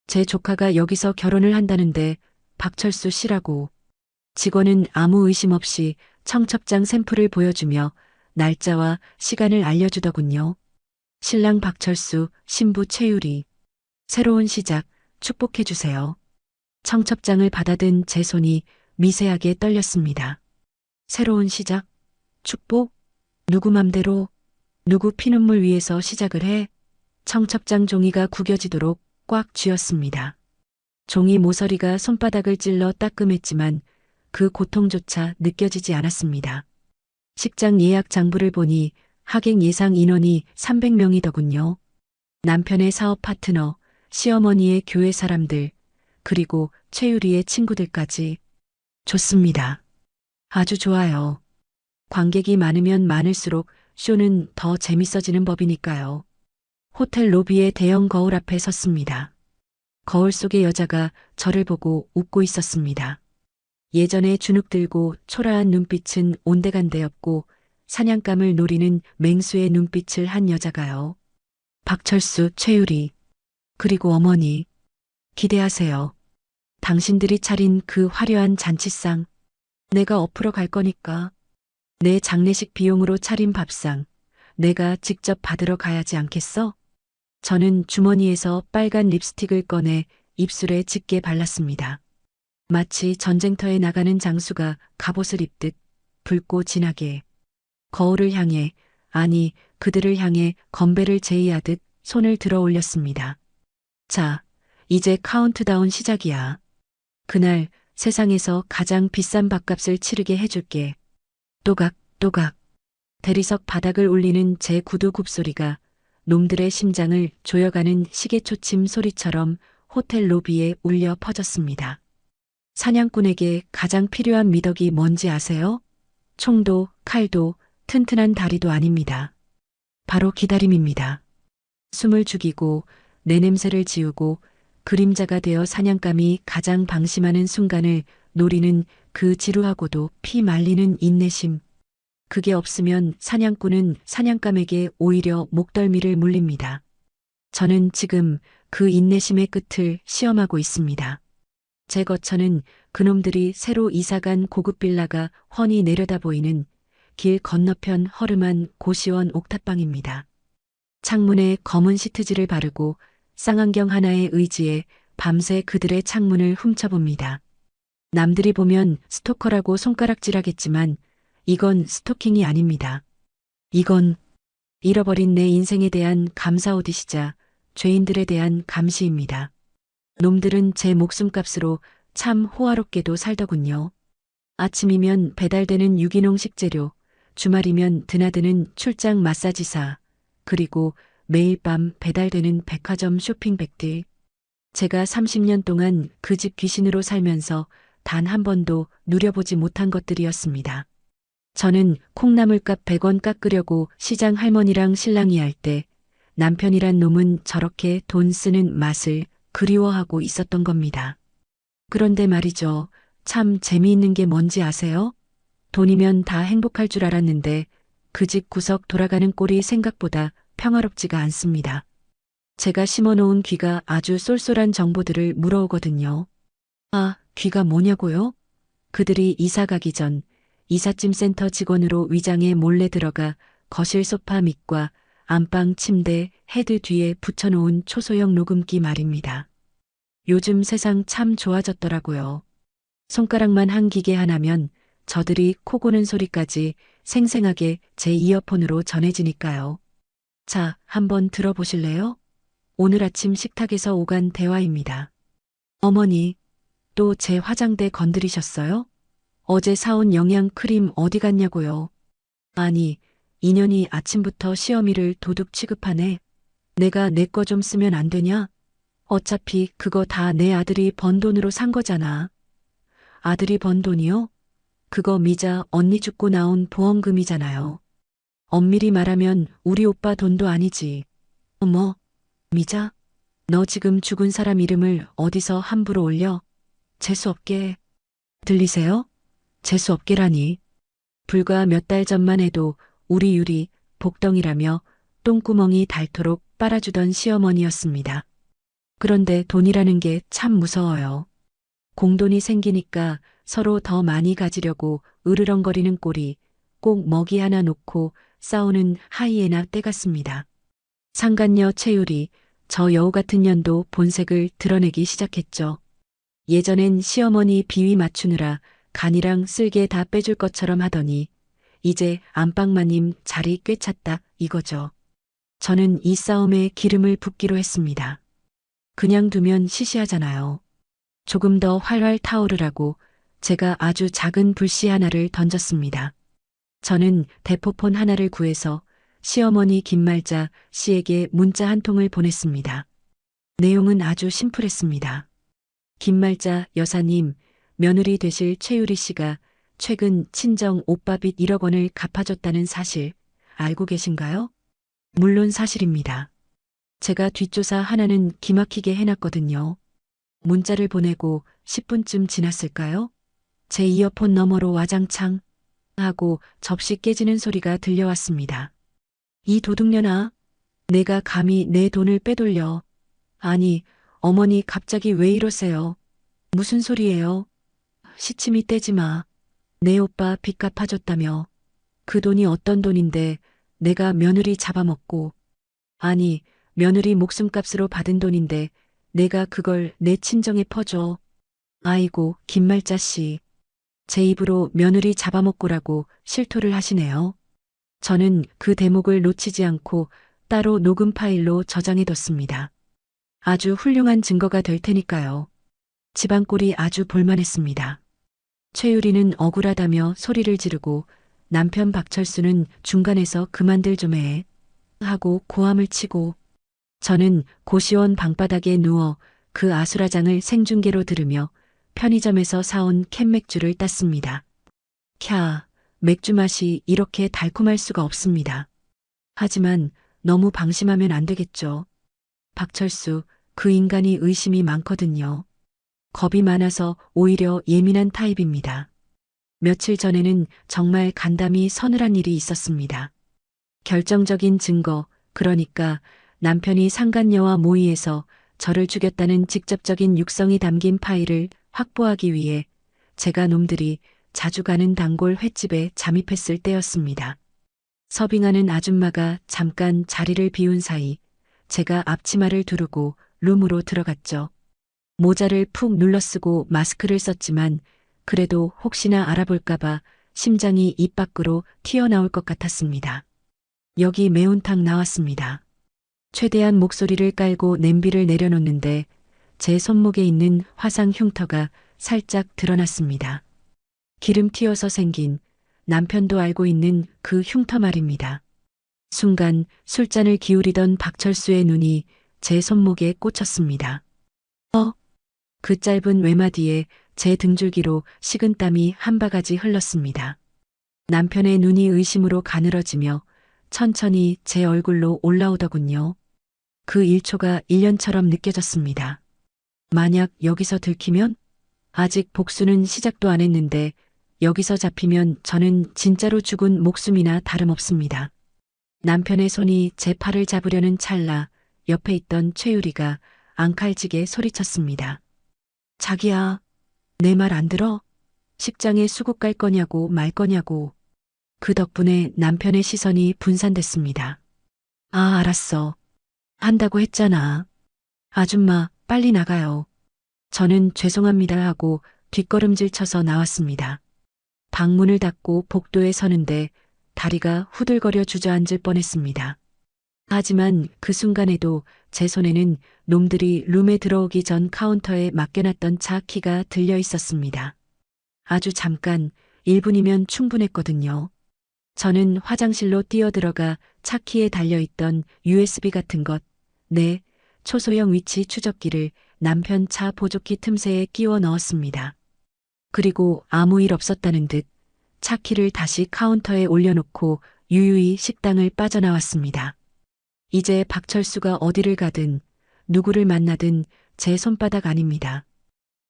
제 조카가 여기서 결혼을 한다는데 박철수 씨라고. 직원은 아무 의심 없이 청첩장 샘플을 보여주며 날짜와 시간을 알려주더군요. 신랑 박철수, 신부 최유리. 새로운 시작, 축복해주세요. 청첩장을 받아든 제 손이 미세하게 떨렸습니다. 새로운 시작, 축복? 누구 맘대로, 누구 피눈물 위에서 시작을 해? 청첩장 종이가 구겨지도록 꽉 쥐었습니다. 종이 모서리가 손바닥을 찔러 따끔했지만 그 고통조차 느껴지지 않았습니다. 식장 예약 장부를 보니 하객 예상 인원이 300명이더군요. 남편의 사업 파트너, 시어머니의 교회 사람들, 그리고 최유리의 친구들까지. 좋습니다. 아주 좋아요. 관객이 많으면 많을수록 쇼는 더 재밌어지는 법이니까요. 호텔 로비의 대형 거울 앞에 섰습니다. 거울 속의 여자가 저를 보고 웃고 있었습니다. 예전에 주눅 들고 초라한 눈빛은 온데간데였고 사냥감을 노리는 맹수의 눈빛을 한 여자가요. 박철수, 최유리, 그리고 어머니. 기대하세요. 당신들이 차린 그 화려한 잔치상. 내가 엎으러 갈 거니까. 내 장례식 비용으로 차린 밥상. 내가 직접 받으러 가야지 않겠어? 저는 주머니에서 빨간 립스틱을 꺼내 입술에 짙게 발랐습니다. 마치 전쟁터에 나가는 장수가 갑옷을 입듯 붉고 진하게. 거울을 향해, 아니 그들을 향해 건배를 제의하듯 손을 들어 올렸습니다. 자, 이제 카운트다운 시작이야. 그날 세상에서 가장 비싼 밥값을 치르게 해줄게. 또각, 또각. 대리석 바닥을 울리는 제 구두 굽소리가 놈들의 심장을 조여가는 시계초침 소리처럼 호텔 로비에 울려 퍼졌습니다. 사냥꾼에게 가장 필요한 미덕이 뭔지 아세요? 총도, 칼도, 튼튼한 다리도 아닙니다. 바로 기다림입니다. 숨을 죽이고 내 냄새를 지우고 그림자가 되어 사냥감이 가장 방심하는 순간을 노리는 그 지루하고도 피 말리는 인내심. 그게 없으면 사냥꾼은 사냥감에게 오히려 목덜미를 물립니다. 저는 지금 그 인내심의 끝을 시험하고 있습니다. 제 거처는 그놈들이 새로 이사간 고급 빌라가 훤히 내려다 보이는 길 건너편 허름한 고시원 옥탑방입니다. 창문에 검은 시트지를 바르고 쌍안경 하나에 의지해 밤새 그들의 창문을 훔쳐봅니다. 남들이 보면 스토커라고 손가락질하겠지만 이건 스토킹이 아닙니다. 이건 잃어버린 내 인생에 대한 감사 오디시자 죄인들에 대한 감시입니다. 놈들은 제 목숨값으로 참 호화롭게도 살더군요. 아침이면 배달되는 유기농 식재료, 주말이면 드나드는 출장 마사지사, 그리고 매일 밤 배달되는 백화점 쇼핑백들. 제가 30년 동안 그 집 귀신으로 살면서 단 한 번도 누려보지 못한 것들이었습니다. 저는 콩나물값 100원 깎으려고 시장 할머니랑 실랑이 할 때 남편이란 놈은 저렇게 돈 쓰는 맛을 그리워하고 있었던 겁니다. 그런데 말이죠. 참 재미있는 게 뭔지 아세요? 돈이면 다 행복할 줄 알았는데 그 집 구석 돌아가는 꼴이 생각보다 평화롭지가 않습니다. 제가 심어놓은 귀가 아주 쏠쏠한 정보들을 물어오거든요. 아, 귀가 뭐냐고요? 그들이 이사 가기 전 이삿짐 센터 직원으로 위장해 몰래 들어가 거실 소파 밑과 안방 침대 헤드 뒤에 붙여놓은 초소형 녹음기 말입니다. 요즘 세상 참 좋아졌더라고요. 손가락만 한 기계 하나면 저들이 코 고는 소리까지 생생하게 제 이어폰으로 전해지니까요. 자, 한번 들어보실래요? 오늘 아침 식탁에서 오간 대화입니다. 어머니, 또 제 화장대 건드리셨어요? 어제 사온 영양 크림 어디 갔냐고요? 아니, 인연이 아침부터 시어미를 도둑 취급하네. 내가 내 거 좀 쓰면 안 되냐? 어차피 그거 다 내 아들이 번 돈으로 산 거잖아. 아들이 번 돈이요? 그거 미자 언니 죽고 나온 보험금이잖아요. 엄밀히 말하면 우리 오빠 돈도 아니지. 어머, 미자? 너 지금 죽은 사람 이름을 어디서 함부로 올려? 재수없게. 들리세요? 재수없게라니. 불과 몇 달 전만 해도 우리 유리 복덩이라며 똥구멍이 닳도록 빨아주던 시어머니였습니다. 그런데 돈이라는 게 참 무서워요. 공돈이 생기니까 서로 더 많이 가지려고 으르렁거리는 꼴이 꼭 먹이 하나 놓고 싸우는 하이에나 떼 같습니다. 상간녀 최유리, 저 여우 같은 년도 본색을 드러내기 시작했죠. 예전엔 시어머니 비위 맞추느라 간이랑 쓸개 다 빼줄 것처럼 하더니 이제 안방마님 자리 꿰찼다 이거죠. 저는 이 싸움에 기름을 붓기로 했습니다. 그냥 두면 시시하잖아요. 조금 더 활활 타오르라고 제가 아주 작은 불씨 하나를 던졌습니다. 저는 대포폰 하나를 구해서 시어머니 김말자 씨에게 문자 한 통을 보냈습니다. 내용은 아주 심플했습니다. 김말자 여사님, 며느리 되실 최유리 씨가 최근 친정 오빠 빚 1억 원을 갚아줬다는 사실 알고 계신가요? 물론 사실입니다. 제가 뒷조사 하나는 기막히게 해놨거든요. 문자를 보내고 10분쯤 지났을까요? 제 이어폰 너머로 와장창 하고 접시 깨지는 소리가 들려왔습니다. 이 도둑년아, 내가 감히 내 돈을 빼돌려. 아니, 어머니 갑자기 왜 이러세요? 무슨 소리예요? 시침이 떼지 마. 내 오빠 빚 갚아줬다며. 그 돈이 어떤 돈인데 내가 며느리 잡아먹고. 아니, 며느리 목숨값으로 받은 돈인데 내가 그걸 내 친정에 퍼줘. 아이고, 김말자 씨. 제 입으로 며느리 잡아먹고라고 실토를 하시네요. 저는 그 대목을 놓치지 않고 따로 녹음 파일로 저장해뒀습니다. 아주 훌륭한 증거가 될 테니까요. 집안 꼴이 아주 볼만했습니다. 최유리는 억울하다며 소리를 지르고 남편 박철수는 중간에서 그만들 좀 해. 하고 고함을 치고 저는 고시원 방바닥에 누워 그 아수라장을 생중계로 들으며 편의점에서 사온 캔맥주를 땄습니다. 캬, 맥주 맛이 이렇게 달콤할 수가 없습니다. 하지만 너무 방심하면 안 되겠죠. 박철수, 그 인간이 의심이 많거든요. 겁이 많아서 오히려 예민한 타입입니다. 며칠 전에는 정말 간담이 서늘한 일이 있었습니다. 결정적인 증거, 그러니까 남편이 상간녀와 모의해서 저를 죽였다는 직접적인 육성이 담긴 파일을 확보하기 위해 제가 놈들이 자주 가는 단골 횟집에 잠입했을 때였습니다. 서빙하는 아줌마가 잠깐 자리를 비운 사이 제가 앞치마를 두르고 룸으로 들어갔죠. 모자를 푹 눌러쓰고 마스크를 썼지만 그래도 혹시나 알아볼까봐 심장이 입 밖으로 튀어나올 것 같았습니다. 여기 매운탕 나왔습니다. 최대한 목소리를 깔고 냄비를 내려놓는데 제 손목에 있는 화상 흉터가 살짝 드러났습니다. 기름 튀어서 생긴 남편도 알고 있는 그 흉터 말입니다. 순간 술잔을 기울이던 박철수의 눈이 제 손목에 꽂혔습니다. 그 짧은 외마디에 제 등줄기로 식은땀이 한 바가지 흘렀습니다. 남편의 눈이 의심으로 가늘어지며 천천히 제 얼굴로 올라오더군요. 그 1초가 1년처럼 느껴졌습니다. 만약 여기서 들키면? 아직 복수는 시작도 안 했는데 여기서 잡히면 저는 진짜로 죽은 목숨이나 다름없습니다. 남편의 손이 제 팔을 잡으려는 찰나 옆에 있던 최유리가 앙칼지게 소리쳤습니다. 자기야, 내 말 안 들어? 식장에 수국 갈 거냐고 말 거냐고. 그 덕분에 남편의 시선이 분산됐습니다. 아, 알았어. 한다고 했잖아. 아줌마, 빨리 나가요. 저는 죄송합니다 하고 뒷걸음질 쳐서 나왔습니다. 방문을 닫고 복도에 서는데 다리가 후들거려 주저앉을 뻔했습니다. 하지만 그 순간에도 제 손에는 놈들이 룸에 들어오기 전 카운터에 맡겨놨던 차 키가 들려 있었습니다. 아주 잠깐, 1분이면 충분했거든요. 저는 화장실로 뛰어들어가 차 키에 달려있던 USB 같은 것, 네, 초소형 위치 추적기를 남편 차 보조키 틈새에 끼워 넣었습니다. 그리고 아무 일 없었다는 듯 차 키를 다시 카운터에 올려놓고 유유히 식당을 빠져나왔습니다. 이제 박철수가 어디를 가든 누구를 만나든 제 손바닥 아닙니다.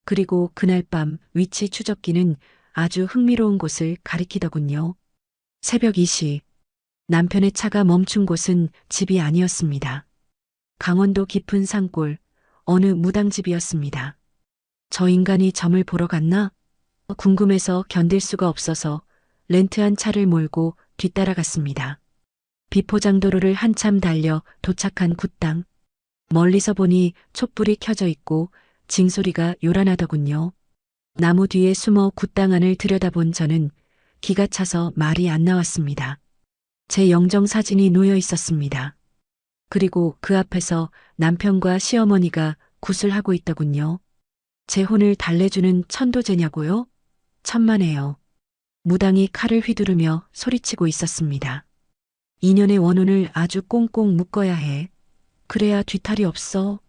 그리고 그날 밤 위치 추적기는 아주 흥미로운 곳을 가리키더군요. 새벽 2시. 남편의 차가 멈춘 곳은 집이 아니었습니다. 강원도 깊은 산골, 어느 무당집이었습니다. 저 인간이 점을 보러 갔나? 궁금해서 견딜 수가 없어서 렌트한 차를 몰고 뒤따라갔습니다. 비포장도로를 한참 달려 도착한 굿당. 멀리서 보니 촛불이 켜져 있고 징소리가 요란하더군요. 나무 뒤에 숨어 굿당 안을 들여다본 저는 기가 차서 말이 안 나왔습니다. 제 영정사진이 놓여 있었습니다. 그리고 그 앞에서 남편과 시어머니가 굿을 하고 있더군요. 제 혼을 달래주는 천도제냐고요? 천만에요. 무당이 칼을 휘두르며 소리치고 있었습니다. 인연의 원혼을 아주 꽁꽁 묶어야 해. 그래야 뒤탈이 없어.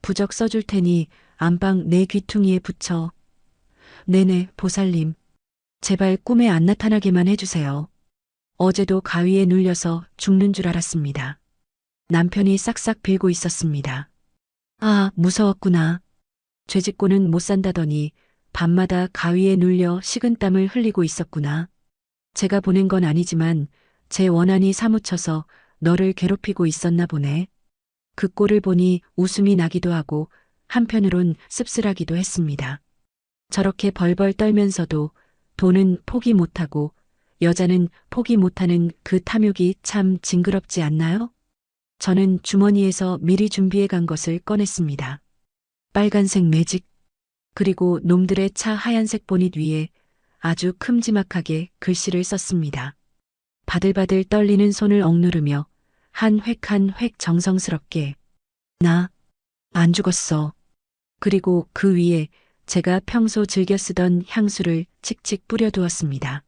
부적 써줄 테니 안방 내 귀퉁이에 붙여. 네네, 보살님. 제발 꿈에 안 나타나게만 해주세요. 어제도 가위에 눌려서 죽는 줄 알았습니다. 남편이 싹싹 빌고 있었습니다. 아, 무서웠구나. 죄짓고는 못 산다더니 밤마다 가위에 눌려 식은땀을 흘리고 있었구나. 제가 보낸 건 아니지만 제 원한이 사무쳐서 너를 괴롭히고 있었나 보네. 그 꼴을 보니 웃음이 나기도 하고 한편으론 씁쓸하기도 했습니다. 저렇게 벌벌 떨면서도 돈은 포기 못하고 여자는 포기 못하는 그 탐욕이 참 징그럽지 않나요? 저는 주머니에서 미리 준비해 간 것을 꺼냈습니다. 빨간색 매직, 그리고 놈들의 차 하얀색 보닛 위에 아주 큼지막하게 글씨를 썼습니다. 바들바들 떨리는 손을 억누르며 한 획 한 획 정성스럽게 나 안 죽었어. 그리고 그 위에 제가 평소 즐겨 쓰던 향수를 칙칙 뿌려두었습니다.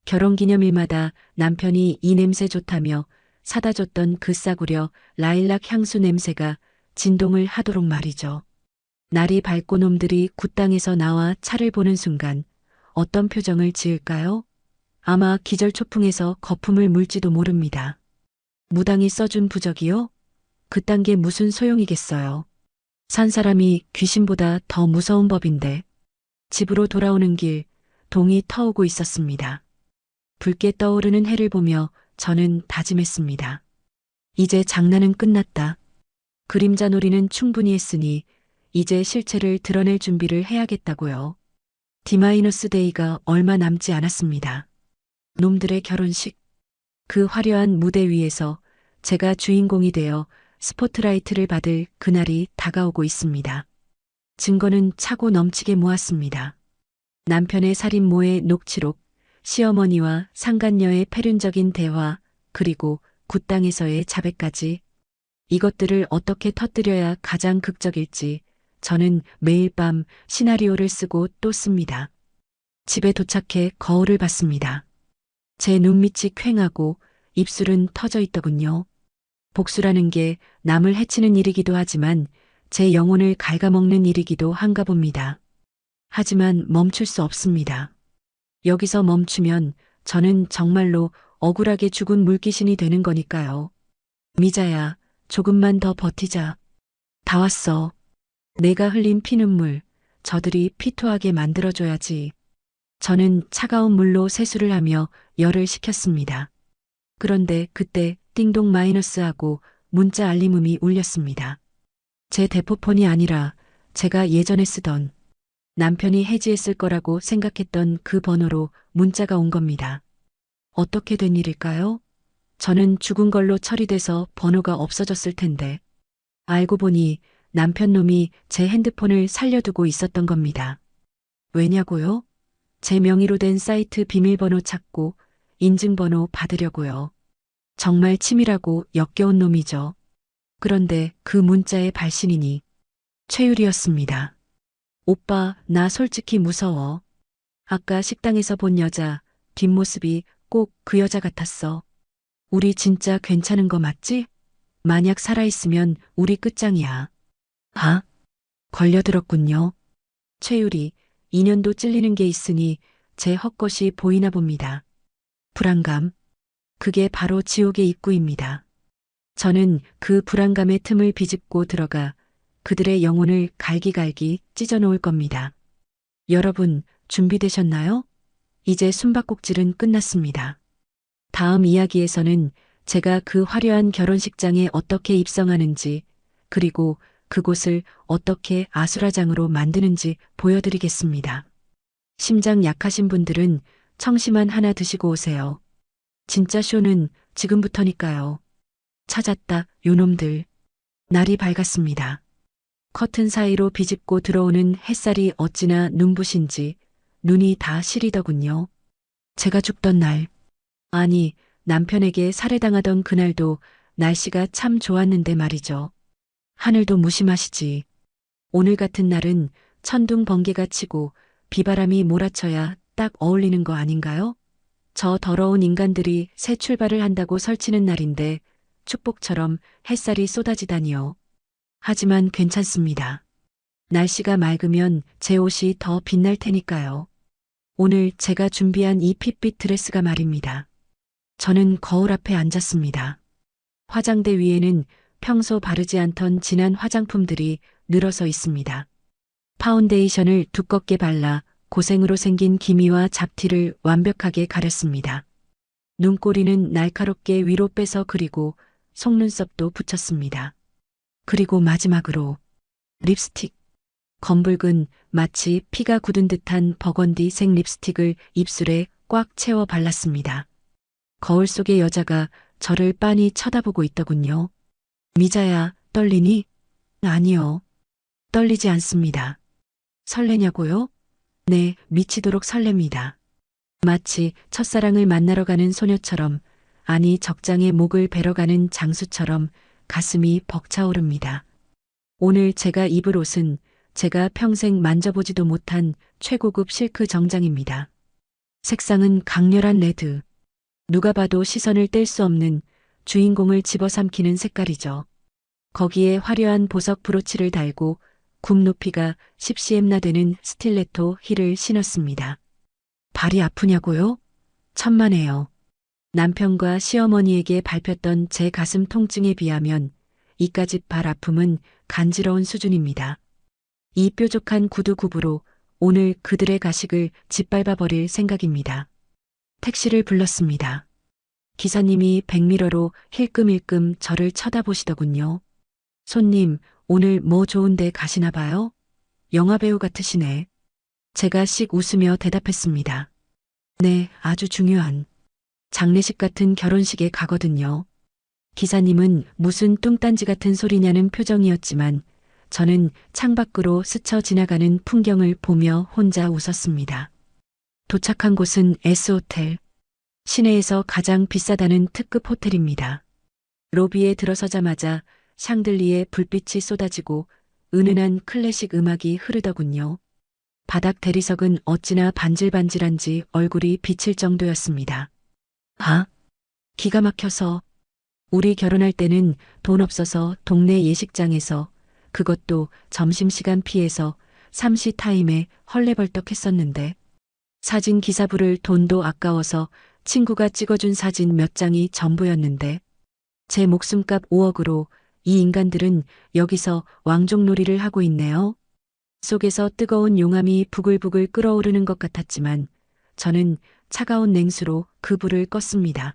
결혼기념일마다 남편이 이 냄새 좋다며 사다 줬던 그 싸구려 라일락 향수 냄새가 진동을 하도록 말이죠. 날이 밝고 놈들이 굿당에서 나와 차를 보는 순간 어떤 표정을 지을까요? 아마 기절초풍해서 거품을 물지도 모릅니다. 무당이 써준 부적이요? 그딴 게 무슨 소용이겠어요. 산 사람이 귀신보다 더 무서운 법인데. 집으로 돌아오는 길 동이 터오고 있었습니다. 붉게 떠오르는 해를 보며 저는 다짐했습니다. 이제 장난은 끝났다. 그림자 놀이는 충분히 했으니 이제 실체를 드러낼 준비를 해야겠다고요. D-데이가 얼마 남지 않았습니다. 놈들의 결혼식. 그 화려한 무대 위에서 제가 주인공이 되어 스포트라이트를 받을 그날이 다가오고 있습니다. 증거는 차고 넘치게 모았습니다. 남편의 살인모의 녹취록, 시어머니와 상간녀의 패륜적인 대화, 그리고 굿당에서의 자백까지. 이것들을 어떻게 터뜨려야 가장 극적일지 저는 매일 밤 시나리오를 쓰고 또 씁니다. 집에 도착해 거울을 봤습니다. 제 눈밑이 퀭하고 입술은 터져 있더군요. 복수라는 게 남을 해치는 일이기도 하지만 제 영혼을 갉아먹는 일이기도 한가 봅니다. 하지만 멈출 수 없습니다. 여기서 멈추면 저는 정말로 억울하게 죽은 물귀신이 되는 거니까요. 미자야, 조금만 더 버티자. 다 왔어. 내가 흘린 피눈물, 저들이 피토하게 만들어줘야지. 저는 차가운 물로 세수를 하며 열을 식혔습니다. 그런데 그때 띵동 마이너스하고 문자 알림음이 울렸습니다. 제 대포폰이 아니라 제가 예전에 쓰던 남편이 해지했을 거라고 생각했던 그 번호로 문자가 온 겁니다. 어떻게 된 일일까요? 저는 죽은 걸로 처리돼서 번호가 없어졌을 텐데. 알고 보니 남편 놈이 제 핸드폰을 살려두고 있었던 겁니다. 왜냐고요? 제 명의로 된 사이트 비밀번호 찾고 인증번호 받으려고요. 정말 치밀하고 역겨운 놈이죠. 그런데 그 문자의 발신인이 최유리였습니다. 오빠, 나 솔직히 무서워. 아까 식당에서 본 여자, 뒷모습이 꼭 그 여자 같았어. 우리 진짜 괜찮은 거 맞지? 만약 살아있으면 우리 끝장이야. 아? 걸려들었군요. 최유리, 인연도 찔리는 게 있으니 제 헛것이 보이나 봅니다. 불안감. 그게 바로 지옥의 입구입니다. 저는 그 불안감의 틈을 비집고 들어가 그들의 영혼을 갈기갈기 찢어놓을 겁니다. 여러분, 준비되셨나요? 이제 숨바꼭질은 끝났습니다. 다음 이야기에서는 제가 그 화려한 결혼식장에 어떻게 입성하는지, 그리고 그곳을 어떻게 아수라장으로 만드는지 보여드리겠습니다. 심장 약하신 분들은 청심환 하나 드시고 오세요. 진짜 쇼는 지금부터니까요. 찾았다, 요놈들. 날이 밝았습니다. 커튼 사이로 비집고 들어오는 햇살이 어찌나 눈부신지 눈이 다 시리더군요. 제가 죽던 날, 아니 남편에게 살해당하던 그날도 날씨가 참 좋았는데 말이죠. 하늘도 무심하시지. 오늘 같은 날은 천둥 번개가 치고 비바람이 몰아쳐야 딱 어울리는 거 아닌가요? 저 더러운 인간들이 새 출발을 한다고 설치는 날인데 축복처럼 햇살이 쏟아지다니요. 하지만 괜찮습니다. 날씨가 맑으면 제 옷이 더 빛날 테니까요. 오늘 제가 준비한 이 핏빛 드레스가 말입니다. 저는 거울 앞에 앉았습니다. 화장대 위에는 평소 바르지 않던 진한 화장품들이 늘어서 있습니다. 파운데이션을 두껍게 발라 고생으로 생긴 기미와 잡티를 완벽하게 가렸습니다. 눈꼬리는 날카롭게 위로 빼서 그리고 속눈썹도 붙였습니다. 그리고 마지막으로 립스틱. 검붉은 마치 피가 굳은 듯한 버건디색 립스틱을 입술에 꽉 채워 발랐습니다. 거울 속의 여자가 저를 빤히 쳐다보고 있더군요. 미자야, 떨리니? 아니요. 떨리지 않습니다. 설레냐고요? 네, 미치도록 설렙니다. 마치 첫사랑을 만나러 가는 소녀처럼, 아니 적장에 목을 베러 가는 장수처럼 가슴이 벅차오릅니다. 오늘 제가 입을 옷은 제가 평생 만져보지도 못한 최고급 실크 정장입니다. 색상은 강렬한 레드. 누가 봐도 시선을 뗄 수 없는 주인공을 집어삼키는 색깔이죠. 거기에 화려한 보석 브로치를 달고 굽 높이가 10cm나 되는 스틸레토 힐을 신었습니다. 발이 아프냐고요? 천만에요. 남편과 시어머니에게 밟혔던 제 가슴 통증에 비하면 이까짓 발 아픔은 간지러운 수준입니다. 이 뾰족한 구두 굽으로 오늘 그들의 가식을 짓밟아 버릴 생각입니다. 택시를 불렀습니다. 기사님이 백미러로 힐끔힐끔 저를 쳐다보시더군요. 손님, 오늘 뭐 좋은데 가시나 봐요? 영화배우 같으시네. 제가 씩 웃으며 대답했습니다. 네, 아주 중요한 장례식 같은 결혼식에 가거든요. 기사님은 무슨 뚱딴지 같은 소리냐는 표정이었지만 저는 창밖으로 스쳐 지나가는 풍경을 보며 혼자 웃었습니다. 도착한 곳은 S호텔. 시내에서 가장 비싸다는 특급 호텔입니다. 로비에 들어서자마자 샹들리에 불빛이 쏟아지고 은은한 클래식 음악이 흐르더군요. 바닥 대리석은 어찌나 반질반질한지 얼굴이 비칠 정도였습니다. 아, 기가 막혀서. 우리 결혼할 때는 돈 없어서 동네 예식장에서, 그것도 점심시간 피해서 삼시 타임에 헐레벌떡 했었는데, 사진 기사 부를 돈도 아까워서 친구가 찍어준 사진 몇 장이 전부였는데, 제 목숨값 5억으로 이 인간들은 여기서 왕족놀이를 하고 있네요. 속에서 뜨거운 용암이 부글부글 끓어오르는 것 같았지만 저는 차가운 냉수로 그 불을 껐습니다.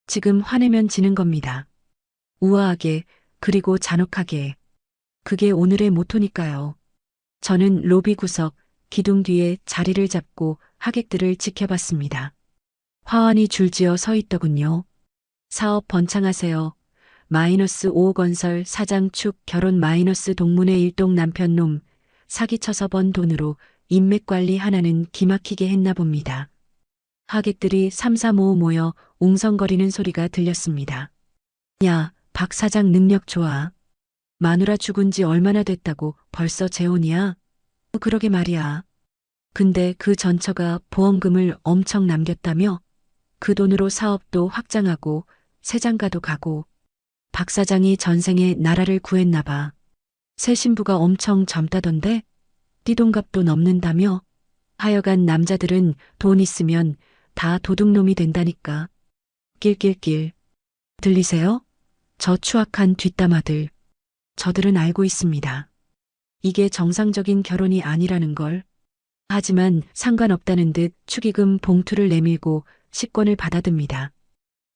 지금 화내면 지는 겁니다. 우아하게, 그리고 잔혹하게. 그게 오늘의 모토니까요. 저는 로비 구석 기둥 뒤에 자리를 잡고 하객들을 지켜봤습니다. 화환이 줄지어 서 있더군요. 사업 번창하세요. -5억 건설 사장 축 결혼 동문회 일동 남편 놈 사기쳐서 번 돈으로 인맥 관리 하나는 기막히게 했나 봅니다. 하객들이 삼삼오오 모여 웅성거리는 소리가 들렸습니다. 야, 박 사장 능력 좋아. 마누라 죽은 지 얼마나 됐다고 벌써 재혼이야? 그러게 말이야. 근데 그 전처가 보험금을 엄청 남겼다며? 그 돈으로 사업도 확장하고 새 장가도 가고 박 사장이 전생에 나라를 구했나 봐. 새 신부가 엄청 젊다던데? 띠동갑도 넘는다며? 하여간 남자들은 돈 있으면 다 도둑놈이 된다니까. 낄낄낄. 들리세요? 저 추악한 뒷담화들. 저들은 알고 있습니다. 이게 정상적인 결혼이 아니라는 걸. 하지만 상관없다는 듯 축의금 봉투를 내밀고 식권을 받아듭니다.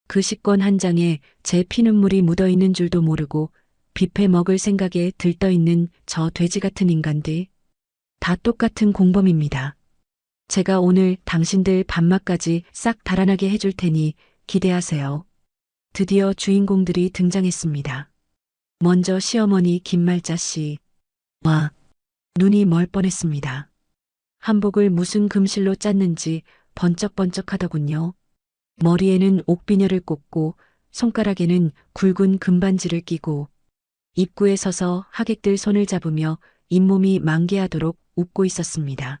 그 식권 한 장에 제 피눈물이 묻어있는 줄도 모르고 뷔페 먹을 생각에 들떠있는 저 돼지 같은 인간들. 다 똑같은 공범입니다. 제가 오늘 당신들 밥맛까지 싹 달아나게 해줄 테니 기대하세요. 드디어 주인공들이 등장했습니다. 먼저 시어머니 김말자 씨. 와, 눈이 멀 뻔했습니다. 한복을 무슨 금실로 짰는지 번쩍번쩍하더군요. 머리에는 옥비녀를 꽂고 손가락에는 굵은 금반지를 끼고 입구에 서서 하객들 손을 잡으며 잇몸이 만개하도록 웃고 있었습니다.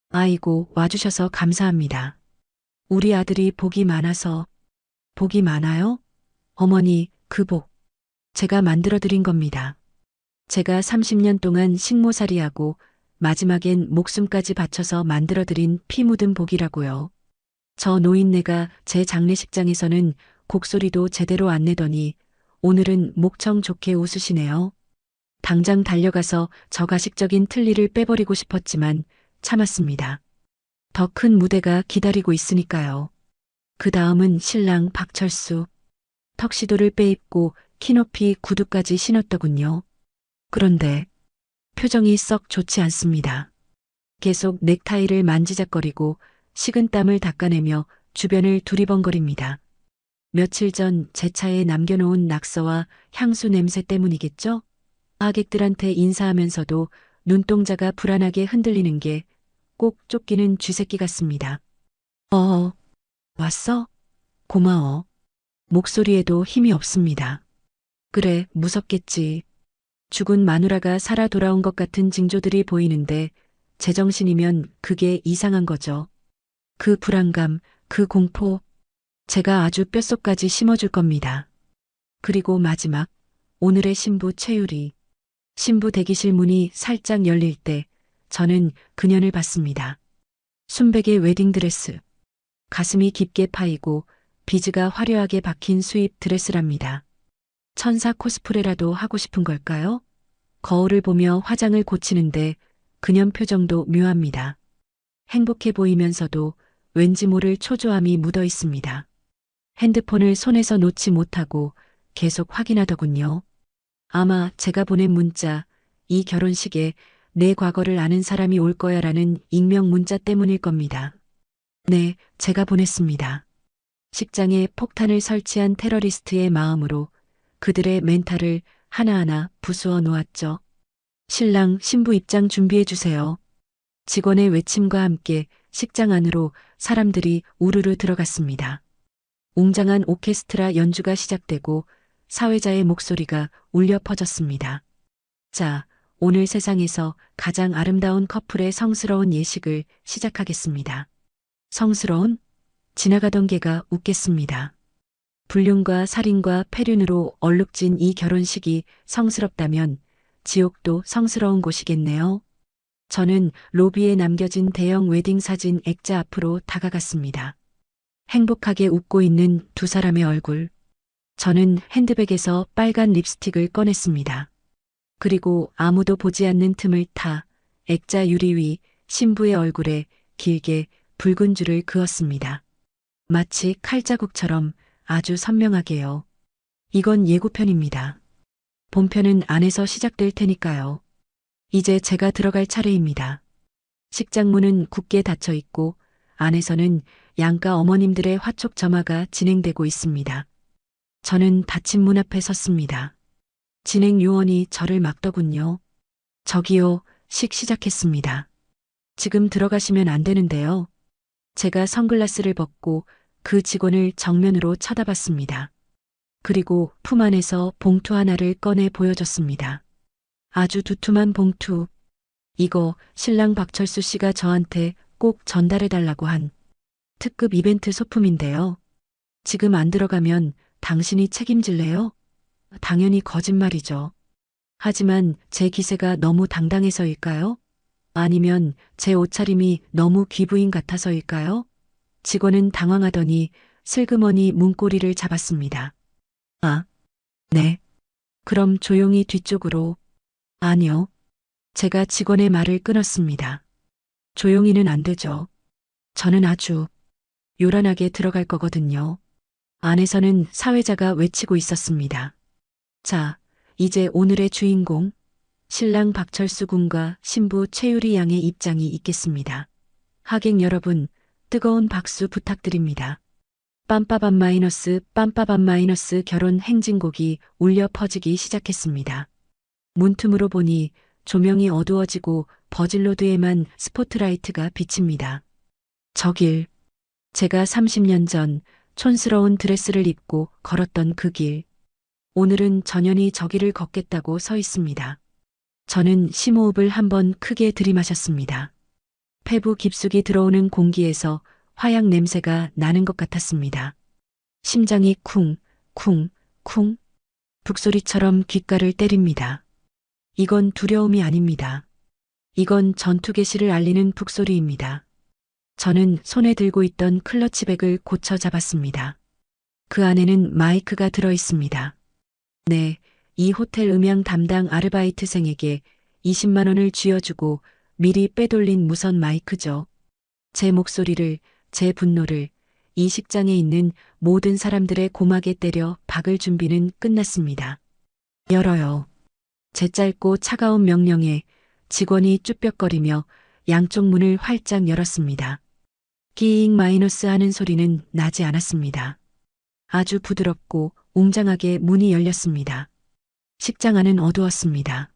아이고, 와주셔서 감사합니다. 우리 아들이 복이 많아서. 복이 많아요? 어머니, 그 복 제가 만들어드린 겁니다. 제가 30년 동안 식모살이하고 마지막엔 목숨까지 바쳐서 만들어드린 피 묻은 복이라고요. 저 노인네가 제 장례식장에서는 곡소리도 제대로 안 내더니 오늘은 목청 좋게 웃으시네요. 당장 달려가서 저 가식적인 틀니를 빼버리고 싶었지만 참았습니다. 더 큰 무대가 기다리고 있으니까요. 그 다음은 신랑 박철수. 턱시도를 빼입고 키높이 구두까지 신었더군요. 그런데 표정이 썩 좋지 않습니다. 계속 넥타이를 만지작거리고 식은땀을 닦아내며 주변을 두리번거립니다. 며칠 전 제 차에 남겨놓은 낙서와 향수 냄새 때문이겠죠? 하객들한테 인사하면서도 눈동자가 불안하게 흔들리는 게 꼭 쫓기는 쥐새끼 같습니다. 왔어? 고마워. 목소리에도 힘이 없습니다. 그래, 무섭겠지. 죽은 마누라가 살아 돌아온 것 같은 징조들이 보이는데 제정신이면 그게 이상한 거죠. 그 불안감, 그 공포, 제가 아주 뼛속까지 심어줄 겁니다. 그리고 마지막, 오늘의 신부 최유리. 신부 대기실 문이 살짝 열릴 때 저는 그년을 봤습니다. 순백의 웨딩드레스. 가슴이 깊게 파이고 비즈가 화려하게 박힌 수입 드레스랍니다. 천사 코스프레라도 하고 싶은 걸까요? 거울을 보며 화장을 고치는데 그년 표정도 묘합니다. 행복해 보이면서도 왠지 모를 초조함이 묻어 있습니다. 핸드폰을 손에서 놓지 못하고 계속 확인하더군요. 아마 제가 보낸 문자, 이 결혼식에 내 과거를 아는 사람이 올 거야라는 익명 문자 때문일 겁니다. 네, 제가 보냈습니다. 식장에 폭탄을 설치한 테러리스트의 마음으로 그들의 멘탈을 하나하나 부수어 놓았죠. 신랑, 신부 입장 준비해 주세요. 직원의 외침과 함께 식장 안으로 사람들이 우르르 들어갔습니다. 웅장한 오케스트라 연주가 시작되고 사회자의 목소리가 울려 퍼졌습니다. 자, 오늘 세상에서 가장 아름다운 커플의 성스러운 예식을 시작하겠습니다. 성스러운? 지나가던 개가 웃겠습니다. 불륜과 살인과 폐륜으로 얼룩진 이 결혼식이 성스럽다면 지옥도 성스러운 곳이겠네요. 저는 로비에 남겨진 대형 웨딩 사진 액자 앞으로 다가갔습니다. 행복하게 웃고 있는 두 사람의 얼굴. 저는 핸드백에서 빨간 립스틱을 꺼냈습니다. 그리고 아무도 보지 않는 틈을 타 액자 유리 위 신부의 얼굴에 길게 붉은 줄을 그었습니다. 마치 칼자국처럼 아주 선명하게요. 이건 예고편입니다. 본편은 안에서 시작될 테니까요. 이제 제가 들어갈 차례입니다. 식장 문은 굳게 닫혀 있고 안에서는 양가 어머님들의 화촉 점화가 진행되고 있습니다. 저는 닫힌 문 앞에 섰습니다. 진행 요원이 저를 막더군요. 저기요, 시작했습니다. 지금 들어가시면 안 되는데요. 제가 선글라스를 벗고 그 직원을 정면으로 쳐다봤습니다. 그리고 품 안에서 봉투 하나를 꺼내 보여줬습니다. 아주 두툼한 봉투. 이거 신랑 박철수 씨가 저한테 꼭 전달해달라고 한 특급 이벤트 소품인데요. 지금 안 들어가면 당신이 책임질래요? 당연히 거짓말이죠. 하지만 제 기세가 너무 당당해서일까요? 아니면 제 옷차림이 너무 귀부인 같아서일까요? 직원은 당황하더니 슬그머니 문고리를 잡았습니다. 아, 네. 그럼 조용히 뒤쪽으로. 아니요. 제가 직원의 말을 끊었습니다. 조용히는 안 되죠. 저는 아주 요란하게 들어갈 거거든요. 안에서는 사회자가 외치고 있었습니다. 자, 이제 오늘의 주인공, 신랑 박철수 군과 신부 최유리 양의 입장이 있겠습니다. 하객 여러분, 뜨거운 박수 부탁드립니다. 빰빠밤 마이너스 결혼 행진곡이 울려 퍼지기 시작했습니다. 문틈으로 보니 조명이 어두워지고 버질로드에만 스포트라이트가 비칩니다. 저 길, 제가 30년 전 촌스러운 드레스를 입고 걸었던 그 길. 오늘은 전연이 저 길을 걷겠다고 서 있습니다. 저는 심호흡을 한번 크게 들이마셨습니다. 폐부 깊숙이 들어오는 공기에서 화약 냄새가 나는 것 같았습니다. 심장이 쿵, 쿵, 쿵, 북소리처럼 귓가를 때립니다. 이건 두려움이 아닙니다. 이건 전투 개시를 알리는 북소리입니다. 저는 손에 들고 있던 클러치백을 고쳐 잡았습니다. 그 안에는 마이크가 들어 있습니다. 네, 이 호텔 음향 담당 아르바이트생에게 20만 원을 쥐어주고 미리 빼돌린 무선 마이크죠. 제 목소리를, 제 분노를 이 식장에 있는 모든 사람들의 고막에 때려 박을 준비는 끝났습니다. 열어요. 제 짧고 차가운 명령에 직원이 쭈뼛거리며 양쪽 문을 활짝 열었습니다. 끼잉 마이너스 하는 소리는 나지 않았습니다. 아주 부드럽고 웅장하게 문이 열렸습니다. 식장 안은 어두웠습니다.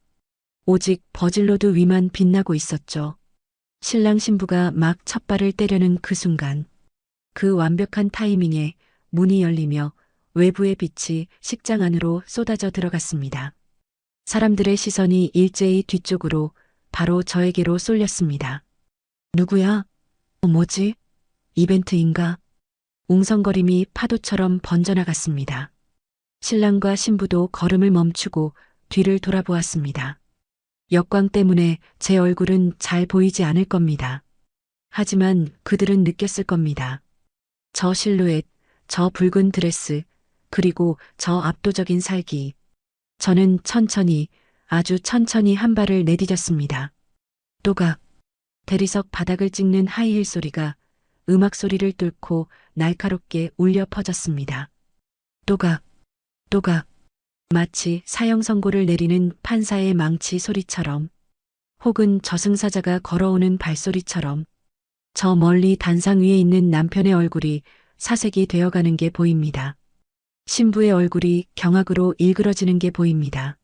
오직 버질로드 위만 빛나고 있었죠. 신랑 신부가 막 첫 발을 떼려는 그 순간, 그 완벽한 타이밍에 문이 열리며 외부의 빛이 식장 안으로 쏟아져 들어갔습니다. 사람들의 시선이 일제히 뒤쪽으로 바로 저에게로 쏠렸습니다. 누구야? 뭐지? 이벤트인가? 웅성거림이 파도처럼 번져나갔습니다. 신랑과 신부도 걸음을 멈추고 뒤를 돌아보았습니다. 역광 때문에 제 얼굴은 잘 보이지 않을 겁니다. 하지만 그들은 느꼈을 겁니다. 저 실루엣, 저 붉은 드레스, 그리고 저 압도적인 살기. 저는 천천히, 아주 천천히 한 발을 내디뎠습니다. 또각, 대리석 바닥을 찍는 하이힐 소리가 음악 소리를 뚫고 날카롭게 울려 퍼졌습니다. 또각, 또각, 마치 사형 선고를 내리는 판사의 망치 소리처럼, 혹은 저승사자가 걸어오는 발소리처럼, 저 멀리 단상 위에 있는 남편의 얼굴이 사색이 되어가는 게 보입니다. 신부의 얼굴이 경악으로 일그러지는 게 보입니다.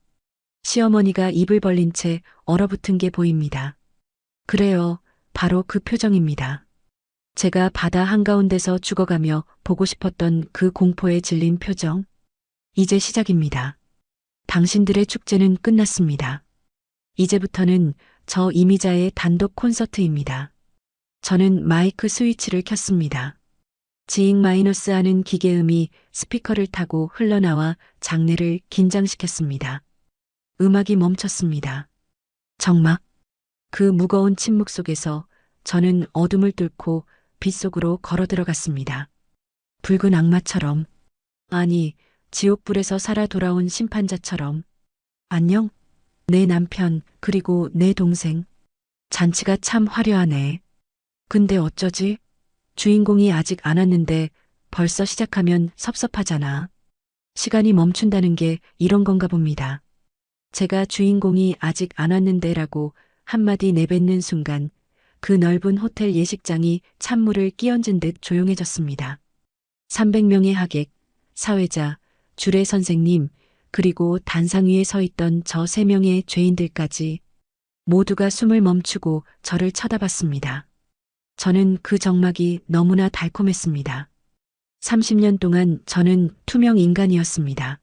시어머니가 입을 벌린 채 얼어붙은 게 보입니다. 그래요, 바로 그 표정입니다. 제가 바다 한가운데서 죽어가며 보고 싶었던 그 공포에 질린 표정. 이제 시작입니다. 당신들의 축제는 끝났습니다. 이제부터는 저 이미자의 단독 콘서트입니다. 저는 마이크 스위치를 켰습니다. 지잉 마이너스 하는 기계음이 스피커를 타고 흘러나와 장내를 긴장시켰습니다. 음악이 멈췄습니다. 정막. 그 무거운 침묵 속에서 저는 어둠을 뚫고 빛 속으로 걸어 들어갔습니다. 붉은 악마처럼, 아니, 지옥불에서 살아 돌아온 심판자처럼. 안녕? 내 남편, 그리고 내 동생. 잔치가 참 화려하네. 근데 어쩌지? 주인공이 아직 안 왔는데 벌써 시작하면 섭섭하잖아. 시간이 멈춘다는 게 이런 건가 봅니다. 제가 주인공이 아직 안 왔는데라고 한마디 내뱉는 순간 그 넓은 호텔 예식장이 찬물을 끼얹은 듯 조용해졌습니다. 300명의 하객, 사회자, 주례 선생님, 그리고 단상 위에 서 있던 저 3명의 죄인들까지 모두가 숨을 멈추고 저를 쳐다봤습니다. 저는 그 정막이 너무나 달콤했습니다. 30년 동안 저는 투명 인간이었습니다.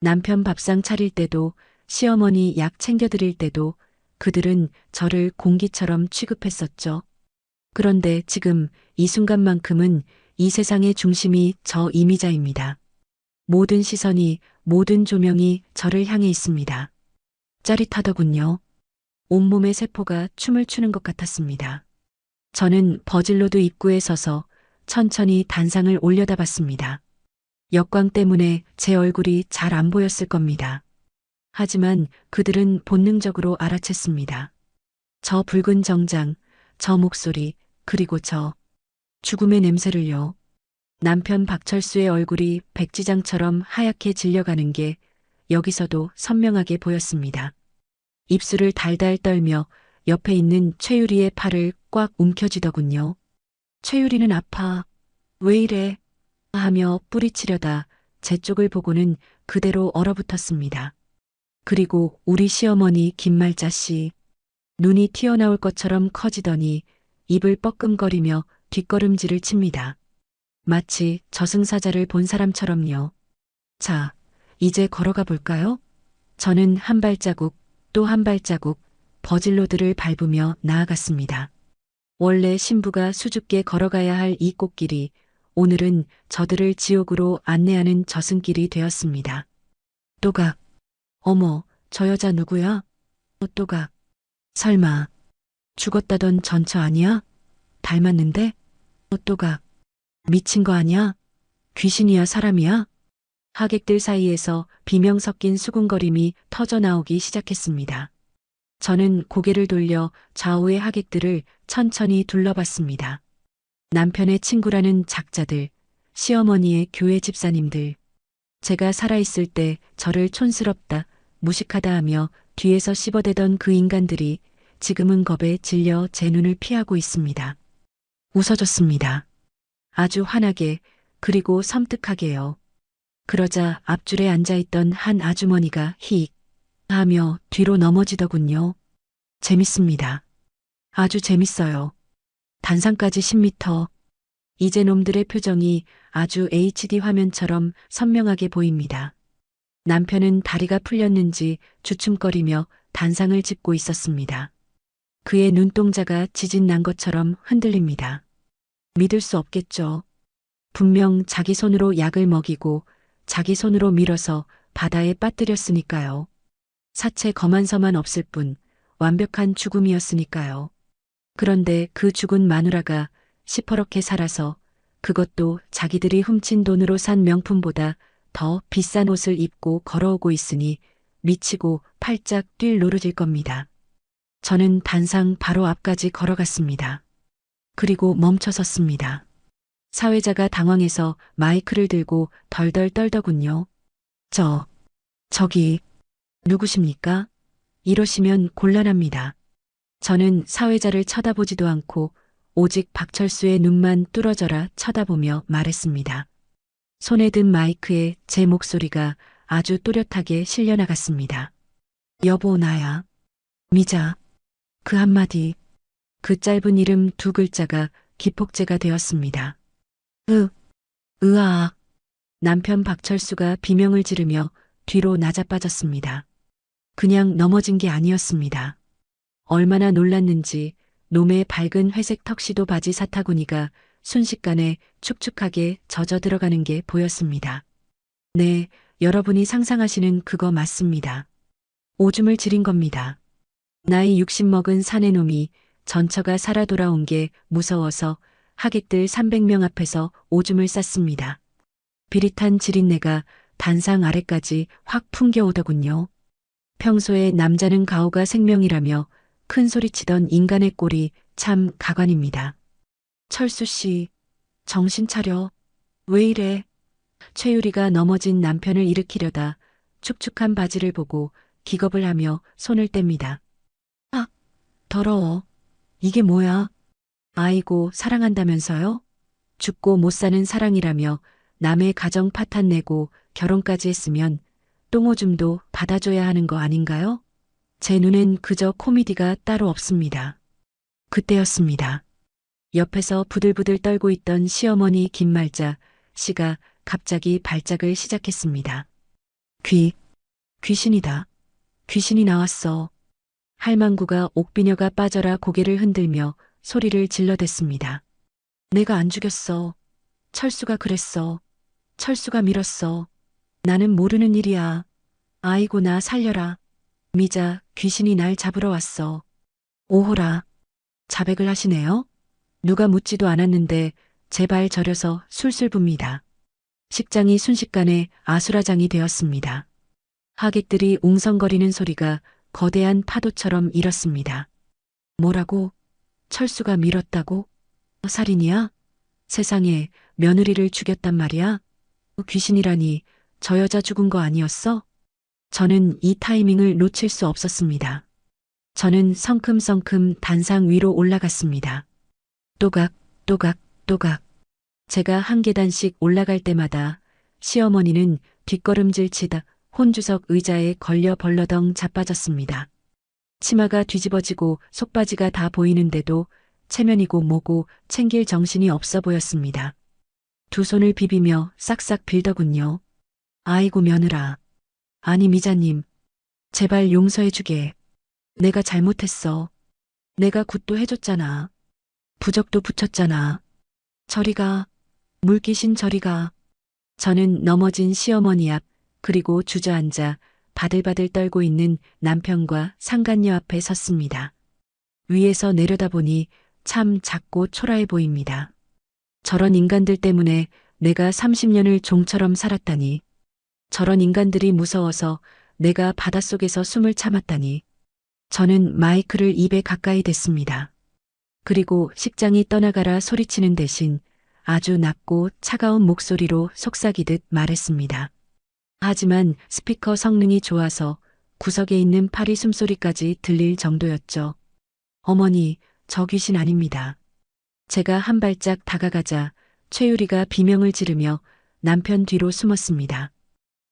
남편 밥상 차릴 때도, 시어머니 약 챙겨드릴 때도 그들은 저를 공기처럼 취급했었죠. 그런데 지금 이 순간만큼은 이 세상의 중심이 저 이미자입니다. 모든 시선이, 모든 조명이 저를 향해 있습니다. 짜릿하더군요. 온몸의 세포가 춤을 추는 것 같았습니다. 저는 버질로드 입구에 서서 천천히 단상을 올려다봤습니다. 역광 때문에 제 얼굴이 잘 안 보였을 겁니다. 하지만 그들은 본능적으로 알아챘습니다. 저 붉은 정장, 저 목소리, 그리고 저 죽음의 냄새를요. 남편 박철수의 얼굴이 백지장처럼 하얗게 질려가는 게 여기서도 선명하게 보였습니다. 입술을 달달 떨며 옆에 있는 최유리의 팔을 꽉 움켜쥐더군요. 최유리는 아파. 왜 이래? 하며 뿌리치려다 제 쪽을 보고는 그대로 얼어붙었습니다. 그리고 우리 시어머니 김말자 씨. 눈이 튀어나올 것처럼 커지더니 입을 뻐끔거리며 뒷걸음질을 칩니다. 마치 저승사자를 본 사람처럼요. 자, 이제 걸어가 볼까요? 저는 한 발자국, 또 한 발자국 버질로드를 밟으며 나아갔습니다. 원래 신부가 수줍게 걸어가야 할 이 꽃길이 오늘은 저들을 지옥으로 안내하는 저승길이 되었습니다. 또각, 어머, 저 여자 누구야? 또각. 설마 죽었다던 전처 아니야? 닮았는데? 또각. 미친 거 아니야? 귀신이야 사람이야? 하객들 사이에서 비명 섞인 수군거림이 터져나오기 시작했습니다. 저는 고개를 돌려 좌우의 하객들을 천천히 둘러봤습니다. 남편의 친구라는 작자들, 시어머니의 교회 집사님들, 제가 살아있을 때 저를 촌스럽다, 무식하다 하며 뒤에서 씹어대던 그 인간들이 지금은 겁에 질려 제 눈을 피하고 있습니다. 웃어줬습니다. 아주 환하게, 그리고 섬뜩하게요. 그러자 앞줄에 앉아있던 한 아주머니가 히익 하며 뒤로 넘어지더군요. 재밌습니다. 아주 재밌어요. 단상까지 10m. 이제 놈들의 표정이 아주 HD 화면처럼 선명하게 보입니다. 남편은 다리가 풀렸는지 주춤거리며 단상을 짚고 있었습니다. 그의 눈동자가 지진 난 것처럼 흔들립니다. 믿을 수 없겠죠. 분명 자기 손으로 약을 먹이고 자기 손으로 밀어서 바다에 빠뜨렸으니까요. 사체 검안서만 없을 뿐 완벽한 죽음이었으니까요. 그런데 그 죽은 마누라가 시퍼렇게 살아서 그것도 자기들이 훔친 돈으로 산 명품보다 더 비싼 옷을 입고 걸어오고 있으니 미치고 팔짝 뛸 노릇일 겁니다. 저는 단상 바로 앞까지 걸어갔습니다. 그리고 멈춰 섰습니다. 사회자가 당황해서 마이크를 들고 덜덜 떨더군요. 저기, 누구십니까? 이러시면 곤란합니다. 저는 사회자를 쳐다보지도 않고 오직 박철수의 눈만 뚫어져라 쳐다보며 말했습니다. 손에 든 마이크에 제 목소리가 아주 또렷하게 실려나갔습니다. 여보 나야. 미자. 그 한마디, 그 짧은 이름 두 글자가 기폭제가 되었습니다. 으아. 남편 박철수가 비명을 지르며 뒤로 나자빠졌습니다. 그냥 넘어진 게 아니었습니다. 얼마나 놀랐는지 놈의 밝은 회색 턱시도 바지 사타구니가 순식간에 축축하게 젖어 들어가는 게 보였습니다. 네, 여러분이 상상하시는 그거 맞습니다. 오줌을 지린 겁니다. 나이 60 먹은 사내놈이 전처가 살아 돌아온 게 무서워서 하객들 300명 앞에서 오줌을 쌌습니다. 비릿한 지린내가 단상 아래까지 확 풍겨오더군요. 평소에 남자는 가오가 생명이라며 큰 소리치던 인간의 꼴이 참 가관입니다. 철수 씨, 정신 차려. 왜 이래? 최유리가 넘어진 남편을 일으키려다 축축한 바지를 보고 기겁을 하며 손을 뗍니다. 아, 더러워. 이게 뭐야? 아이고, 사랑한다면서요? 죽고 못 사는 사랑이라며 남의 가정 파탄내고 결혼까지 했으면 똥오줌도 받아줘야 하는 거 아닌가요? 제 눈엔 그저 코미디가 따로 없습니다. 그때였습니다. 옆에서 부들부들 떨고 있던 시어머니 김말자 씨가 갑자기 발작을 시작했습니다. 귀신이다. 귀신이 나왔어. 할망구가 옥비녀가 빠져라 고개를 흔들며 소리를 질러댔습니다. 내가 안 죽였어. 철수가 그랬어. 철수가 밀었어. 나는 모르는 일이야. 아이고 나 살려라. 미자, 귀신이 날 잡으러 왔어. 오호라. 자백을 하시네요? 누가 묻지도 않았는데 제발 저려서 술술 붑니다. 식장이 순식간에 아수라장이 되었습니다. 하객들이 웅성거리는 소리가 거대한 파도처럼 일었습니다. 뭐라고? 철수가 밀었다고? 살인이야? 세상에 며느리를 죽였단 말이야? 귀신이라니 저 여자 죽은 거 아니었어? 저는 이 타이밍을 놓칠 수 없었습니다. 저는 성큼성큼 단상 위로 올라갔습니다. 또각, 또각, 또각. 제가 한 계단씩 올라갈 때마다 시어머니는 뒷걸음질 치다 혼주석 의자에 걸려 벌러덩 자빠졌습니다. 치마가 뒤집어지고 속바지가 다 보이는데도 체면이고 뭐고 챙길 정신이 없어 보였습니다. 두 손을 비비며 싹싹 빌더군요. 아이고 며느라. 아니 미자님. 제발 용서해주게. 내가 잘못했어. 내가 굿도 해줬잖아. 부적도 붙였잖아. 저리가. 물귀신 저리가. 저는 넘어진 시어머니 앞 그리고 주저앉아 바들바들 떨고 있는 남편과 상간녀 앞에 섰습니다. 위에서 내려다보니 참 작고 초라해 보입니다. 저런 인간들 때문에 내가 30년을 종처럼 살았다니. 저런 인간들이 무서워서 내가 바닷속에서 숨을 참았다니. 저는 마이크를 입에 가까이 댔습니다. 그리고 식장이 떠나가라 소리치는 대신 아주 낮고 차가운 목소리로 속삭이듯 말했습니다. 하지만 스피커 성능이 좋아서 구석에 있는 파리 숨소리까지 들릴 정도였죠. 어머니, 저 귀신 아닙니다. 제가 한 발짝 다가가자 최유리가 비명을 지르며 남편 뒤로 숨었습니다.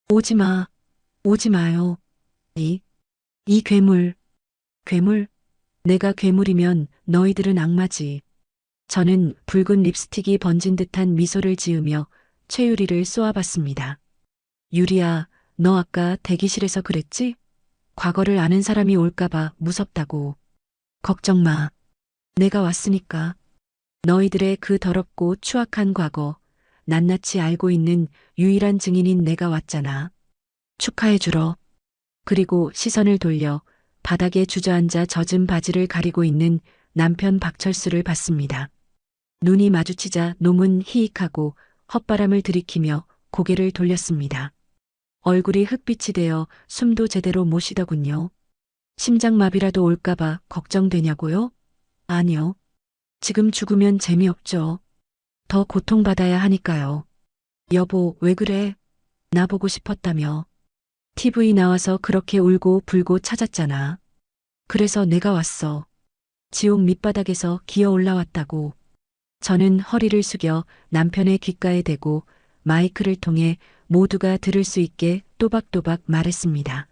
오지 마, 오지 마요. 이 괴물. 괴물? 내가 괴물이면 너희들은 악마지. 저는 붉은 립스틱이 번진 듯한 미소를 지으며 최유리를 쏘아봤습니다. 유리야, 너 아까 대기실에서 그랬지? 과거를 아는 사람이 올까봐 무섭다고. 걱정 마. 내가 왔으니까. 너희들의 그 더럽고 추악한 과거, 낱낱이 알고 있는 유일한 증인인 내가 왔잖아. 축하해주러. 그리고 시선을 돌려 바닥에 주저앉아 젖은 바지를 가리고 있는 남편 박철수를 봤습니다. 눈이 마주치자 놈은 히익하고 헛바람을 들이키며 고개를 돌렸습니다. 얼굴이 흑빛이 되어 숨도 제대로 못 쉬더군요. 심장마비라도 올까봐 걱정되냐고요? 아니요. 지금 죽으면 재미없죠. 더 고통받아야 하니까요. 여보, 왜 그래? 나 보고 싶었다며. TV 나와서 그렇게 울고 불고 찾았잖아. 그래서 내가 왔어. 지옥 밑바닥에서 기어 올라왔다고. 저는 허리를 숙여 남편의 귓가에 대고 마이크를 통해 모두가 들을 수 있게 또박또박 말했습니다.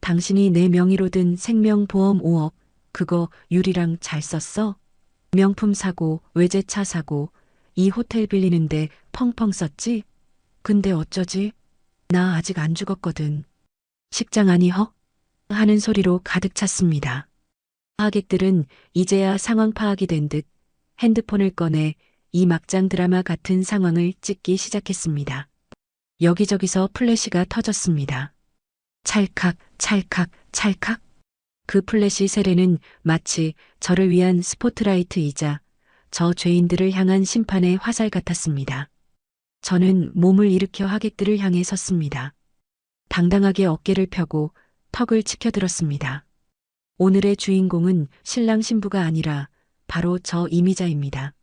당신이 내 명의로 든 생명보험 5억, 그거 유리랑 잘 썼어? 명품 사고, 외제차 사고, 이 호텔 빌리는데 펑펑 썼지? 근데 어쩌지? 나 아직 안 죽었거든. 식장 안이 헉? 하는 소리로 가득 찼습니다. 하객들은 이제야 상황 파악이 된 듯 핸드폰을 꺼내 이 막장 드라마 같은 상황을 찍기 시작했습니다. 여기저기서 플래시가 터졌습니다. 찰칵, 찰칵, 찰칵. 그 플래시 세례는 마치 저를 위한 스포트라이트이자 저 죄인들을 향한 심판의 화살 같았습니다. 저는 몸을 일으켜 하객들을 향해 섰습니다. 당당하게 어깨를 펴고 턱을 치켜들었습니다. 오늘의 주인공은 신랑 신부가 아니라 바로 저 이미자입니다.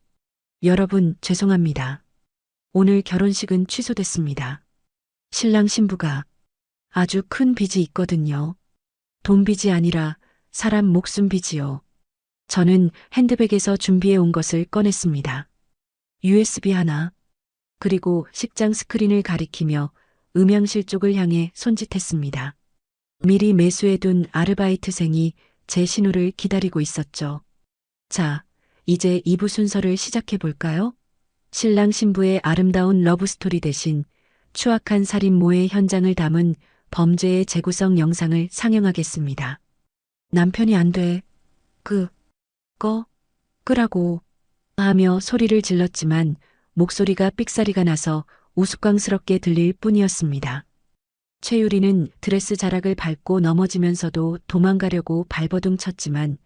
여러분, 죄송합니다. 오늘 결혼식은 취소됐습니다. 신랑 신부가 아주 큰 빚이 있거든요. 돈 빚이 아니라 사람 목숨 빚이요. 저는 핸드백에서 준비해 온 것을 꺼냈습니다. USB 하나, 그리고 식장 스크린을 가리키며 음향실 쪽을 향해 손짓했습니다. 미리 매수해둔 아르바이트생이 제 신호를 기다리고 있었죠. 자, 이제 2부 순서를 시작해 볼까요? 신랑 신부의 아름다운 러브스토리 대신 추악한 살인모의 현장을 담은 범죄의 재구성 영상을 상영하겠습니다. 남편이 안 돼. 끄라고 하며 소리를 질렀지만 목소리가 삑사리가 나서 우스꽝스럽게 들릴 뿐이었습니다. 최유리는 드레스 자락을 밟고 넘어지면서도 도망가려고 발버둥 쳤지만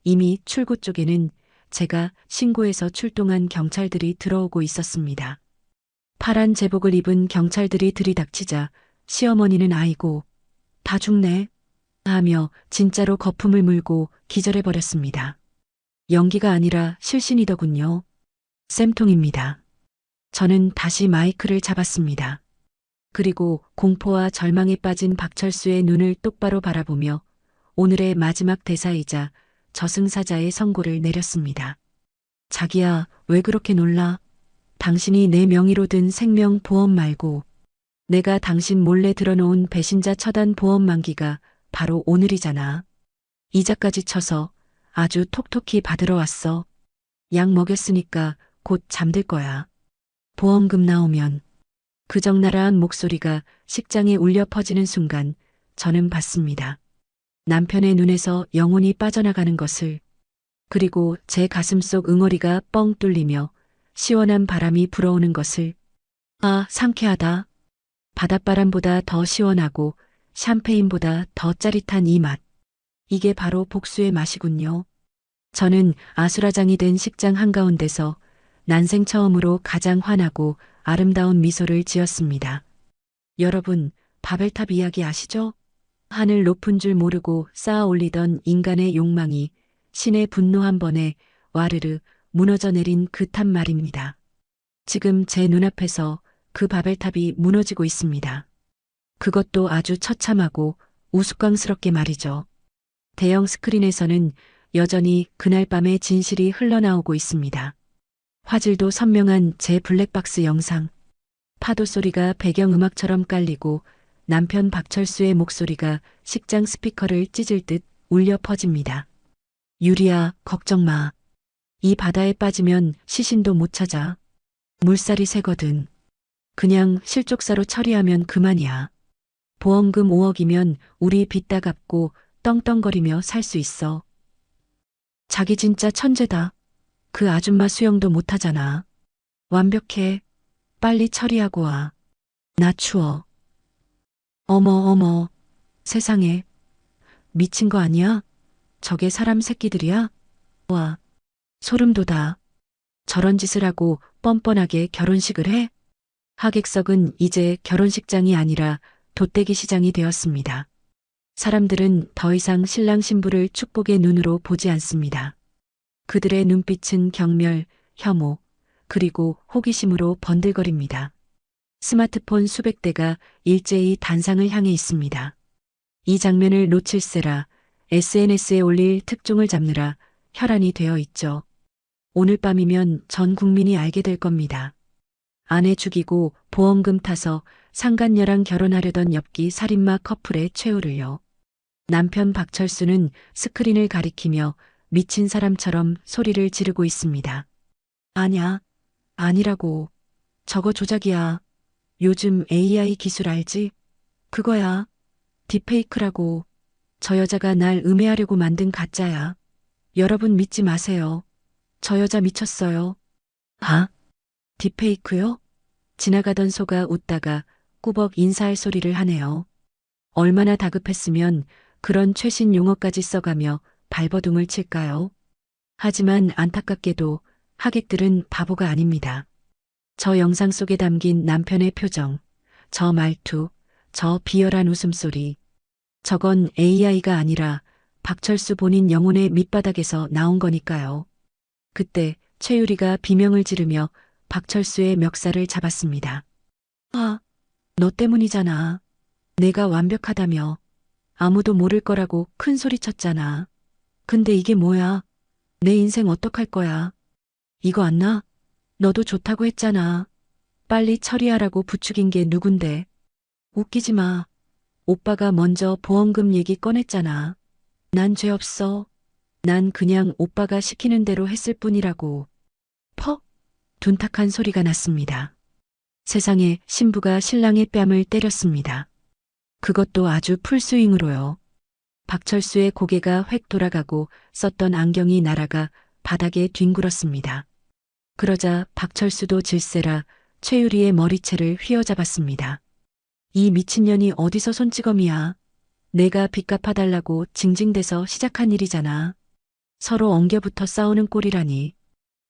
이미 출구 쪽에는 제가 신고해서 출동한 경찰들이 들어오고 있었습니다. 파란 제복을 입은 경찰들이 들이닥치자 시어머니는 아이고, 다 죽네 하며 진짜로 거품을 물고 기절해버렸습니다. 연기가 아니라 실신이더군요. 쌤통입니다. 저는 다시 마이크를 잡았습니다. 그리고 공포와 절망에 빠진 박철수의 눈을 똑바로 바라보며 오늘의 마지막 대사이자 저승사자의 선고를 내렸습니다. 자기야, 왜 그렇게 놀라? 당신이 내 명의로 든 생명보험 말고 내가 당신 몰래 들어놓은 배신자 처단 보험 만기가 바로 오늘이잖아. 이자까지 쳐서 아주 톡톡히 받으러 왔어. 약 먹였으니까 곧 잠들 거야. 보험금 나오면. 그 적나라한 목소리가 식장에 울려 퍼지는 순간 저는 봤습니다. 남편의 눈에서 영혼이 빠져나가는 것을, 그리고 제 가슴 속 응어리가 뻥 뚫리며 시원한 바람이 불어오는 것을. 아, 상쾌하다. 바닷바람보다 더 시원하고 샴페인보다 더 짜릿한 이 맛. 이게 바로 복수의 맛이군요. 저는 아수라장이 된 식장 한가운데서 난생 처음으로 가장 환하고 아름다운 미소를 지었습니다. 여러분, 바벨탑 이야기 아시죠? 하늘 높은 줄 모르고 쌓아 올리던 인간의 욕망이 신의 분노 한 번에 와르르 무너져 내린 그 탑 말입니다. 지금 제 눈앞에서 그 바벨탑이 무너지고 있습니다. 그것도 아주 처참하고 우스꽝스럽게 말이죠. 대형 스크린에서는 여전히 그날 밤의 진실이 흘러나오고 있습니다. 화질도 선명한 제 블랙박스 영상. 파도 소리가 배경음악처럼 깔리고 남편 박철수의 목소리가 식장 스피커를 찢을 듯 울려 퍼집니다. 유리야, 걱정 마. 이 바다에 빠지면 시신도 못 찾아. 물살이 세거든. 그냥 실족사로 처리하면 그만이야. 보험금 5억이면 우리 빚 다 갚고 떵떵거리며 살 수 있어. 자기 진짜 천재다. 그 아줌마 수영도 못하잖아. 완벽해. 빨리 처리하고 와. 나 추워. 어머, 세상에. 미친 거 아니야? 저게 사람 새끼들이야? 와, 소름 돋아. 저런 짓을 하고 뻔뻔하게 결혼식을 해? 하객석은 이제 결혼식장이 아니라 돗대기 시장이 되었습니다. 사람들은 더 이상 신랑 신부를 축복의 눈으로 보지 않습니다. 그들의 눈빛은 경멸, 혐오, 그리고 호기심으로 번들거립니다. 스마트폰 수백 대가 일제히 단상을 향해 있습니다. 이 장면을 놓칠세라 SNS에 올릴 특종을 잡느라 혈안이 되어 있죠. 오늘 밤이면 전 국민이 알게 될 겁니다. 아내 죽이고 보험금 타서 상간녀랑 결혼하려던 엽기 살인마 커플의 최후를요. 남편 박철수는 스크린을 가리키며 미친 사람처럼 소리를 지르고 있습니다. 아냐, 아니라고. 저거 조작이야. 요즘 AI 기술 알지? 그거야. 딥페이크라고. 저 여자가 날 음해하려고 만든 가짜야. 여러분 믿지 마세요. 저 여자 미쳤어요. 아? 딥페이크요? 지나가던 소가 웃다가 꾸벅 인사할 소리를 하네요. 얼마나 다급했으면 그런 최신 용어까지 써가며 발버둥을 칠까요? 하지만 안타깝게도 하객들은 바보가 아닙니다. 저 영상 속에 담긴 남편의 표정, 저 말투, 저 비열한 웃음소리. 저건 AI가 아니라 박철수 본인 영혼의 밑바닥에서 나온 거니까요. 그때 최유리가 비명을 지르며 박철수의 멱살을 잡았습니다. 아, 너 때문이잖아. 내가 완벽하다며. 아무도 모를 거라고 큰 소리 쳤잖아. 근데 이게 뭐야? 내 인생 어떡할 거야? 이거 안 나? 너도 좋다고 했잖아. 빨리 처리하라고 부추긴 게 누군데? 웃기지 마. 오빠가 먼저 보험금 얘기 꺼냈잖아. 난 죄 없어. 난 그냥 오빠가 시키는 대로 했을 뿐이라고. 퍽! 둔탁한 소리가 났습니다. 세상에 신부가 신랑의 뺨을 때렸습니다. 그것도 아주 풀스윙으로요. 박철수의 고개가 획 돌아가고 썼던 안경이 날아가 바닥에 뒹굴었습니다. 그러자 박철수도 질세라 최유리의 머리채를 휘어잡았습니다. 이 미친년이 어디서 손찌검이야. 내가 빚 갚아달라고 징징대서 시작한 일이잖아. 서로 엉겨붙어 싸우는 꼴이라니.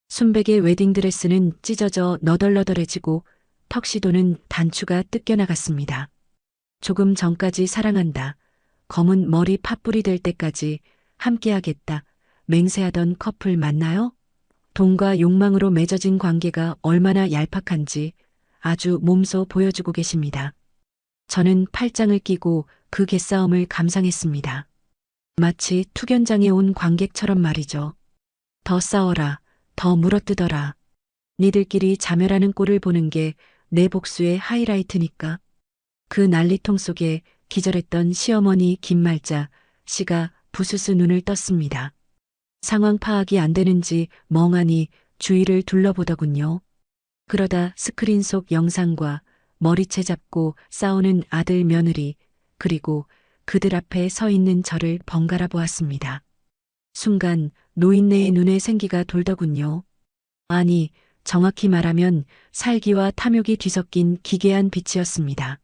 순백의 웨딩드레스는 찢어져 너덜너덜해지고 턱시도는 단추가 뜯겨나갔습니다. 조금 전까지 사랑한다. 검은 머리 팥불이 될 때까지 함께하겠다. 맹세하던 커플 맞나요? 돈과 욕망으로 맺어진 관계가 얼마나 얄팍한지 아주 몸소 보여주고 계십니다. 저는 팔짱을 끼고 그 개싸움을 감상했습니다. 마치 투견장에 온 관객처럼 말이죠. 더 싸워라, 더 물어뜯어라. 니들끼리 자멸하는 꼴을 보는 게 내 복수의 하이라이트니까. 그 난리통 속에 기절했던 시어머니 김말자 씨가 부스스 눈을 떴습니다. 상황 파악이 안 되는지 멍하니 주위를 둘러보더군요. 그러다 스크린 속 영상과 머리채 잡고 싸우는 아들 며느리 그리고 그들 앞에 서 있는 저를 번갈아 보았습니다. 순간 노인네의 눈에 생기가 돌더군요. 아니, 정확히 말하면 살기와 탐욕이 뒤섞인 기괴한 빛이었습니다.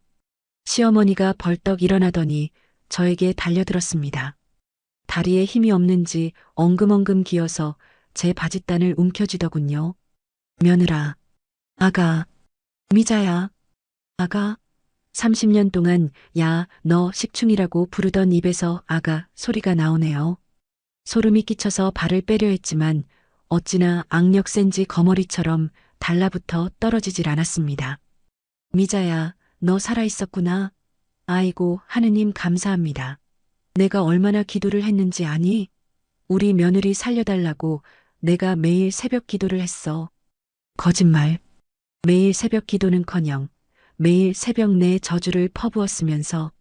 시어머니가 벌떡 일어나더니 저에게 달려들었습니다. 다리에 힘이 없는지 엉금엉금 기어서 제 바짓단을 움켜쥐더군요. 며느라, 아가, 미자야, 아가. 30년 동안 야, 너 식충이라고 부르던 입에서 아가 소리가 나오네요. 소름이 끼쳐서 발을 빼려 했지만 어찌나 악력 센지 거머리처럼 달라붙어 떨어지질 않았습니다. 미자야, 너 살아있었구나. 아이고, 하느님 감사합니다. 내가 얼마나 기도를 했는지 아니? 우리 며느리 살려달라고 내가 매일 새벽 기도를 했어. 거짓말. 매일 새벽 기도는커녕 매일 새벽 내 저주를 퍼부었으면서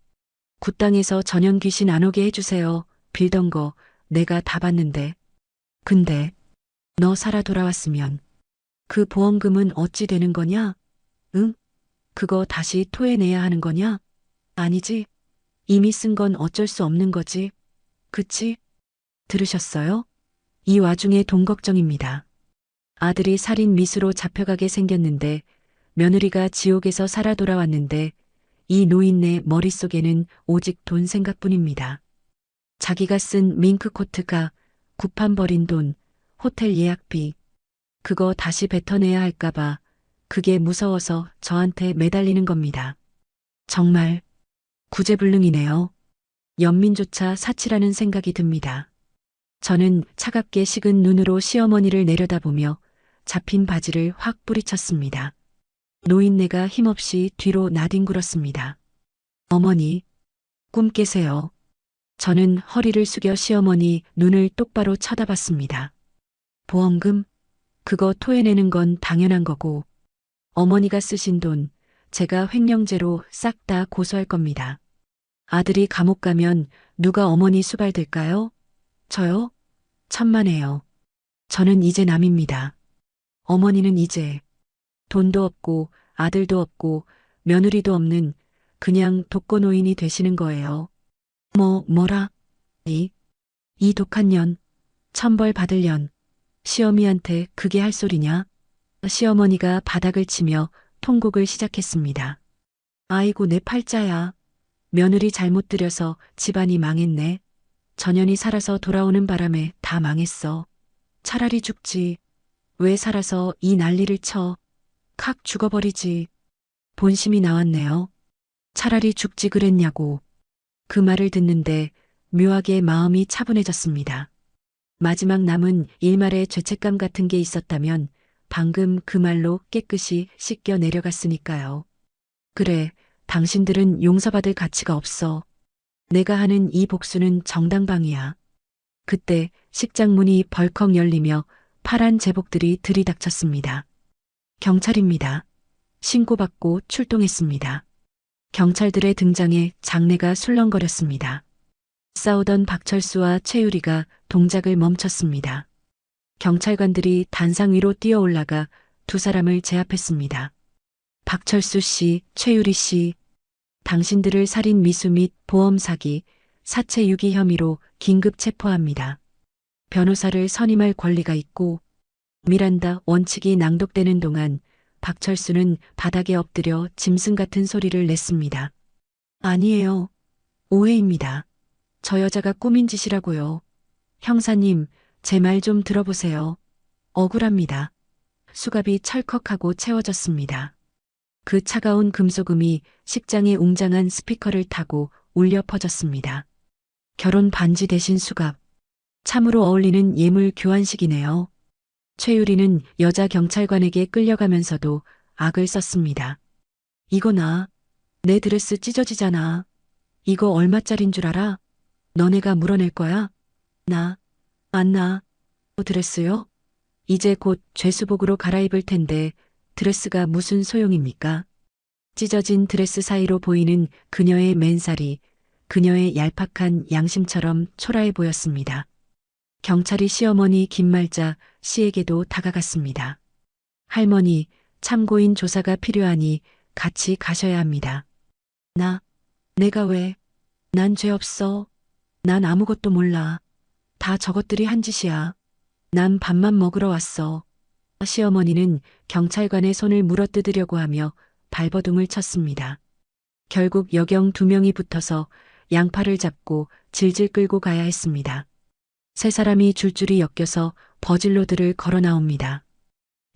굿땅에서 전형 귀신 안 오게 해주세요. 빌던 거 내가 다 봤는데. 근데 너 살아 돌아왔으면 그 보험금은 어찌 되는 거냐? 응? 그거 다시 토해내야 하는 거냐? 아니지. 이미 쓴 건 어쩔 수 없는 거지. 그치? 들으셨어요? 이 와중에 돈 걱정입니다. 아들이 살인 미수로 잡혀가게 생겼는데 며느리가 지옥에서 살아 돌아왔는데 이 노인네 머릿속에는 오직 돈 생각뿐입니다. 자기가 쓴 밍크코트가 구판 버린 돈, 호텔 예약비, 그거 다시 뱉어내야 할까봐 그게 무서워서 저한테 매달리는 겁니다. 정말 구제불능이네요. 연민조차 사치라는 생각이 듭니다. 저는 차갑게 식은 눈으로 시어머니를 내려다보며 잡힌 바지를 확 뿌리쳤습니다. 노인네가 힘없이 뒤로 나뒹굴었습니다. 어머니, 꿈 깨세요. 저는 허리를 숙여 시어머니 눈을 똑바로 쳐다봤습니다. 보험금? 그거 토해내는 건 당연한 거고, 어머니가 쓰신 돈, 제가 횡령죄로 싹 다 고소할 겁니다. 아들이 감옥 가면 누가 어머니 수발될까요? 저요? 천만에요. 저는 이제 남입니다. 어머니는 이제 돈도 없고 아들도 없고 며느리도 없는 그냥 독거노인이 되시는 거예요. 뭐라? 이 독한 년, 천벌 받을 년, 시어미한테 그게 할 소리냐? 시어머니가 바닥을 치며 통곡을 시작했습니다. 아이고 내 팔자야. 며느리 잘못 들여서 집안이 망했네. 전현이 살아서 돌아오는 바람에 다 망했어. 차라리 죽지. 왜 살아서 이 난리를 쳐. 칵 죽어버리지. 본심이 나왔네요. 차라리 죽지 그랬냐고. 그 말을 듣는데 묘하게 마음이 차분해졌습니다. 마지막 남은 일말의 죄책감 같은 게 있었다면 방금 그 말로 깨끗이 씻겨 내려갔으니까요. 그래, 당신들은 용서받을 가치가 없어. 내가 하는 이 복수는 정당방위야. 그때 식장 문이 벌컥 열리며 파란 제복들이 들이닥쳤습니다. 경찰입니다. 신고받고 출동했습니다. 경찰들의 등장에 장내가 술렁거렸습니다. 싸우던 박철수와 최유리가 동작을 멈췄습니다. 경찰관들이 단상 위로 뛰어 올라가 두 사람을 제압했습니다. 박철수 씨, 최유리 씨, 당신들을 살인 미수 및 보험 사기, 사체 유기 혐의로 긴급 체포합니다. 변호사를 선임할 권리가 있고 미란다 원칙이 낭독되는 동안 박철수는 바닥에 엎드려 짐승 같은 소리를 냈습니다. 아니에요. 오해입니다. 저 여자가 꾸민 짓이라고요. 형사님, 제 말 좀 들어보세요. 억울합니다. 수갑이 철컥하고 채워졌습니다. 그 차가운 금속음이 식장의 웅장한 스피커를 타고 울려 퍼졌습니다. 결혼 반지 대신 수갑. 참으로 어울리는 예물 교환식이네요. 최유리는 여자 경찰관에게 끌려가면서도 악을 썼습니다. 이거 내 드레스 찢어지잖아. 이거 얼마짜린 줄 알아? 너네가 물어낼 거야? 안 나. 드레스요? 이제 곧 죄수복으로 갈아입을 텐데 드레스가 무슨 소용입니까? 찢어진 드레스 사이로 보이는 그녀의 맨살이 그녀의 얄팍한 양심처럼 초라해 보였습니다. 경찰이 시어머니 김말자 씨에게도 다가갔습니다. 할머니, 참고인 조사가 필요하니 같이 가셔야 합니다. 내가 왜? 난 죄 없어. 난 아무것도 몰라. 다 저것들이 한 짓이야. 난 밥만 먹으러 왔어. 시어머니는 경찰관의 손을 물어뜯으려고 하며 발버둥을 쳤습니다. 결국 여경 2명이 붙어서 양팔을 잡고 질질 끌고 가야 했습니다. 세 사람이 줄줄이 엮여서 버질로드를 걸어 나옵니다.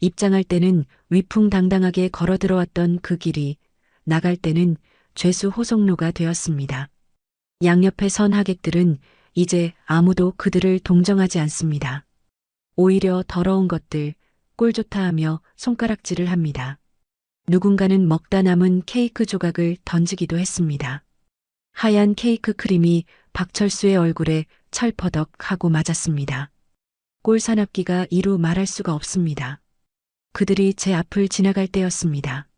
입장할 때는 위풍당당하게 걸어 들어왔던 그 길이 나갈 때는 죄수 호송로가 되었습니다. 양옆에 선 하객들은 이제 아무도 그들을 동정하지 않습니다. 오히려 더러운 것들, 꼴 좋다 하며 손가락질을 합니다. 누군가는 먹다 남은 케이크 조각을 던지기도 했습니다. 하얀 케이크 크림이 박철수의 얼굴에 철퍼덕 하고 맞았습니다. 꼴사납기가 이루 말할 수가 없습니다. 그들이 제 앞을 지나갈 때였습니다.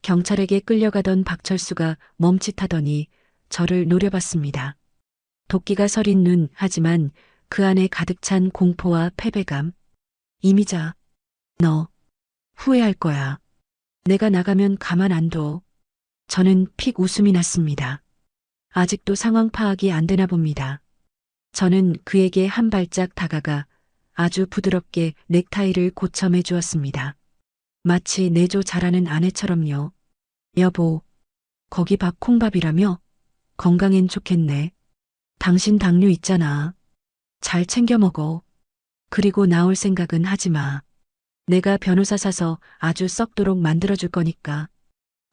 경찰에게 끌려가던 박철수가 멈칫하더니 저를 노려봤습니다. 도끼가 서린 눈 하지만 그 안에 가득 찬 공포와 패배감. 이미자, 너 후회할 거야. 내가 나가면 가만 안 둬. 저는 픽 웃음이 났습니다. 아직도 상황 파악이 안 되나 봅니다. 저는 그에게 한 발짝 다가가 아주 부드럽게 넥타이를 고쳐매 주었습니다. 마치 내조 잘하는 아내처럼요. 여보, 거기 밥 콩밥이라며? 건강엔 좋겠네. 당신 당뇨 있잖아. 잘 챙겨 먹어. 그리고 나올 생각은 하지 마. 내가 변호사 사서 아주 썩도록 만들어줄 거니까.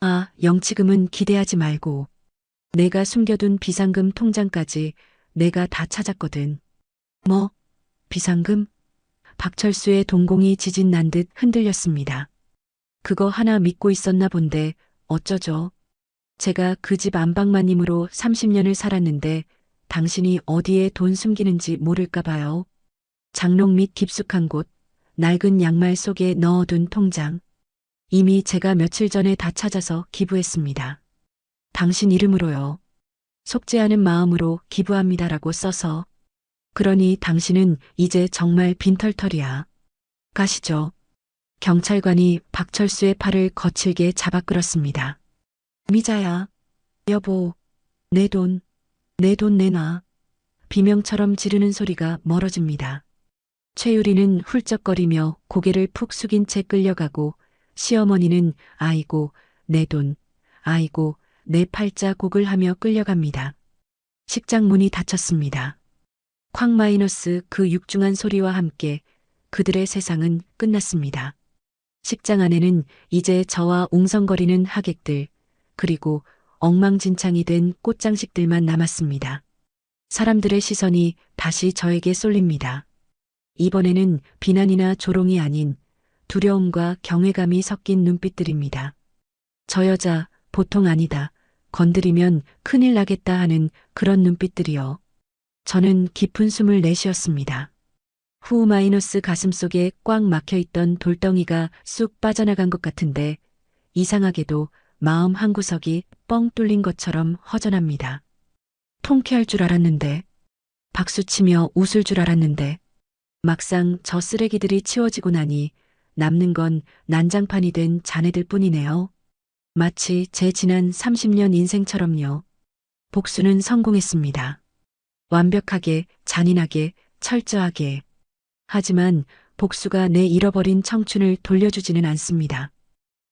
아, 영치금은 기대하지 말고. 내가 숨겨둔 비상금 통장까지 내가 다 찾았거든. 뭐? 비상금? 박철수의 동공이 지진 난 듯 흔들렸습니다. 그거 하나 믿고 있었나 본데 어쩌죠? 제가 그 집 안방마님으로 30년을 살았는데 당신이 어디에 돈 숨기는지 모를까 봐요. 장롱 밑 깊숙한 곳, 낡은 양말 속에 넣어둔 통장. 이미 제가 며칠 전에 다 찾아서 기부했습니다. 당신 이름으로요. 속지 않은 마음으로 기부합니다라고 써서. 그러니 당신은 이제 정말 빈털털이야. 가시죠. 경찰관이 박철수의 팔을 거칠게 잡아 끌었습니다. 미자야. 여보. 내 돈 내놔. 비명처럼 지르는 소리가 멀어집니다. 최유리는 훌쩍거리며 고개를 푹 숙인 채 끌려가고 시어머니는 아이고 내 돈, 아이고 내 팔자곡을 하며 끌려갑니다. 식장 문이 닫혔습니다. 쾅 마이너스 그 육중한 소리와 함께 그들의 세상은 끝났습니다. 식장 안에는 이제 저와 웅성거리는 하객들, 그리고 엉망진창이 된 꽃장식들만 남았습니다. 사람들의 시선이 다시 저에게 쏠립니다. 이번에는 비난이나 조롱이 아닌 두려움과 경외감이 섞인 눈빛들입니다. 저 여자 보통 아니다. 건드리면 큰일 나겠다 하는 그런 눈빛들이요. 저는 깊은 숨을 내쉬었습니다. 후 마이너스 가슴속에 꽉 막혀있던 돌덩이가 쑥 빠져나간 것 같은데 이상하게도 마음 한구석이 뻥 뚫린 것처럼 허전합니다. 통쾌할 줄 알았는데, 박수치며 웃을 줄 알았는데, 막상 저 쓰레기들이 치워지고 나니 남는 건 난장판이 된 자네들 뿐이네요. 마치 제 지난 30년 인생처럼요. 복수는 성공했습니다. 완벽하게, 잔인하게, 철저하게. 하지만 복수가 내 잃어버린 청춘을 돌려주지는 않습니다.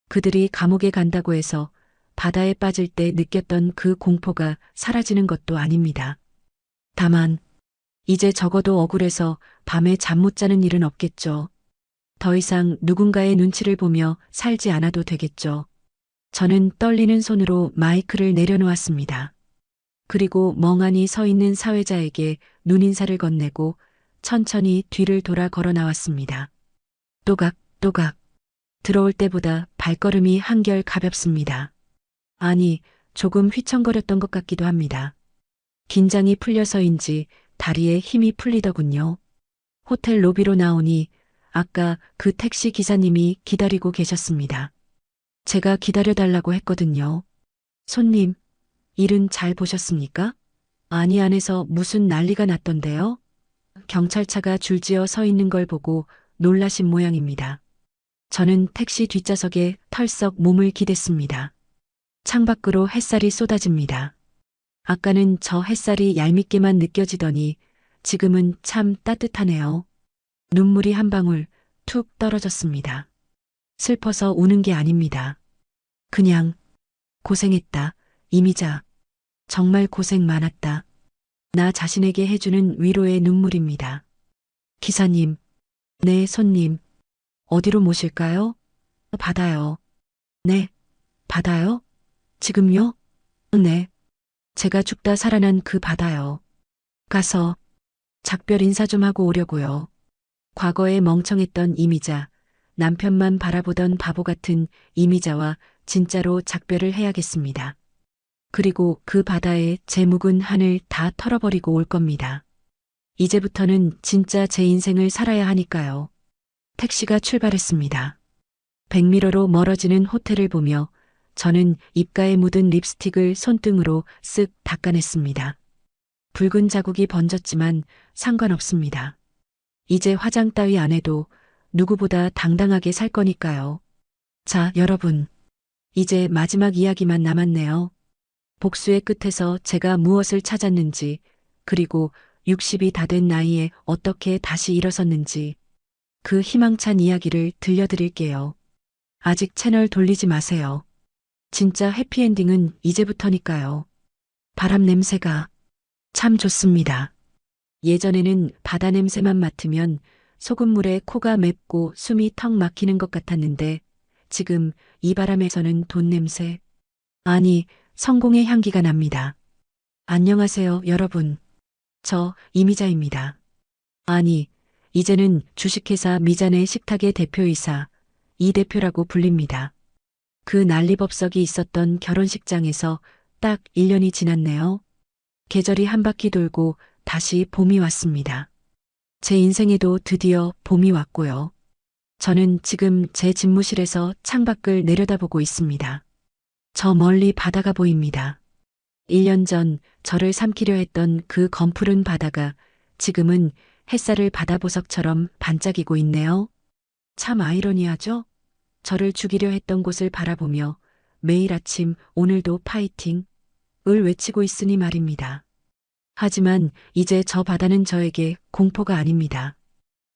그들이 감옥에 간다고 해서 바다에 빠질 때 느꼈던 그 공포가 사라지는 것도 아닙니다. 다만 이제 적어도 억울해서 밤에 잠 못 자는 일은 없겠죠. 더 이상 누군가의 눈치를 보며 살지 않아도 되겠죠. 저는 떨리는 손으로 마이크를 내려놓았습니다. 그리고 멍하니 서 있는 사회자에게 눈인사를 건네고 천천히 뒤를 돌아 걸어 나왔습니다. 또각. 들어올 때보다 발걸음이 한결 가볍습니다. 아니, 조금 휘청거렸던 것 같기도 합니다. 긴장이 풀려서인지 다리에 힘이 풀리더군요. 호텔 로비로 나오니 아까 그 택시 기사님이 기다리고 계셨습니다. 제가 기다려달라고 했거든요. 손님, 일은 잘 보셨습니까? 아니, 안에서 무슨 난리가 났던데요? 경찰차가 줄지어 서 있는 걸 보고 놀라신 모양입니다. 저는 택시 뒷좌석에 털썩 몸을 기댔습니다. 창밖으로 햇살이 쏟아집니다. 아까는 저 햇살이 얄밉게만 느껴지더니 지금은 참 따뜻하네요. 눈물이 한 방울 툭 떨어졌습니다. 슬퍼서 우는 게 아닙니다. 그냥 고생했다 이미자, 정말 고생 많았다. 나 자신에게 해주는 위로의 눈물입니다. 기사님, 네, 손님. 어디로 모실까요? 바다요. 네, 바다요? 지금요? 네. 제가 죽다 살아난 그 바다요. 가서 작별 인사 좀 하고 오려고요. 과거에 멍청했던 이미자, 남편만 바라보던 바보 같은 이미자와 진짜로 작별을 해야겠습니다. 그리고 그 바다에 제 묵은 한을 다 털어버리고 올 겁니다. 이제부터는 진짜 제 인생을 살아야 하니까요. 택시가 출발했습니다. 백미러로 멀어지는 호텔을 보며 저는 입가에 묻은 립스틱을 손등으로 쓱 닦아냈습니다. 붉은 자국이 번졌지만 상관없습니다. 이제 화장 따위 안 해도 누구보다 당당하게 살 거니까요. 자, 여러분. 이제 마지막 이야기만 남았네요. 복수의 끝에서 제가 무엇을 찾았는지, 그리고 60이 다 된 나이에 어떻게 다시 일어섰는지, 그 희망찬 이야기를 들려드릴게요. 아직 채널 돌리지 마세요. 진짜 해피엔딩은 이제부터니까요. 바람 냄새가 참 좋습니다. 예전에는 바다 냄새만 맡으면 소금물에 코가 맵고 숨이 턱 막히는 것 같았는데 지금 이 바람에서는 돈 냄새, 아니 성공의 향기가 납니다. 안녕하세요, 여러분. 저 이미자입니다. 아니, 이제는 주식회사 미잔의 식탁의 대표이사 이 대표라고 불립니다. 그 난리법석이 있었던 결혼식장에서 딱 1년이 지났네요. 계절이 한 바퀴 돌고 다시 봄이 왔습니다. 제 인생에도 드디어 봄이 왔고요. 저는 지금 제 집무실에서 창밖을 내려다보고 있습니다. 저 멀리 바다가 보입니다. 1년 전 저를 삼키려 했던 그 검푸른 바다가 지금은 햇살을 바다보석처럼 반짝이고 있네요. 참 아이러니하죠? 저를 죽이려 했던 곳을 바라보며 매일 아침 오늘도 파이팅 을 외치고 있으니 말입니다. 하지만 이제 저 바다는 저에게 공포가 아닙니다.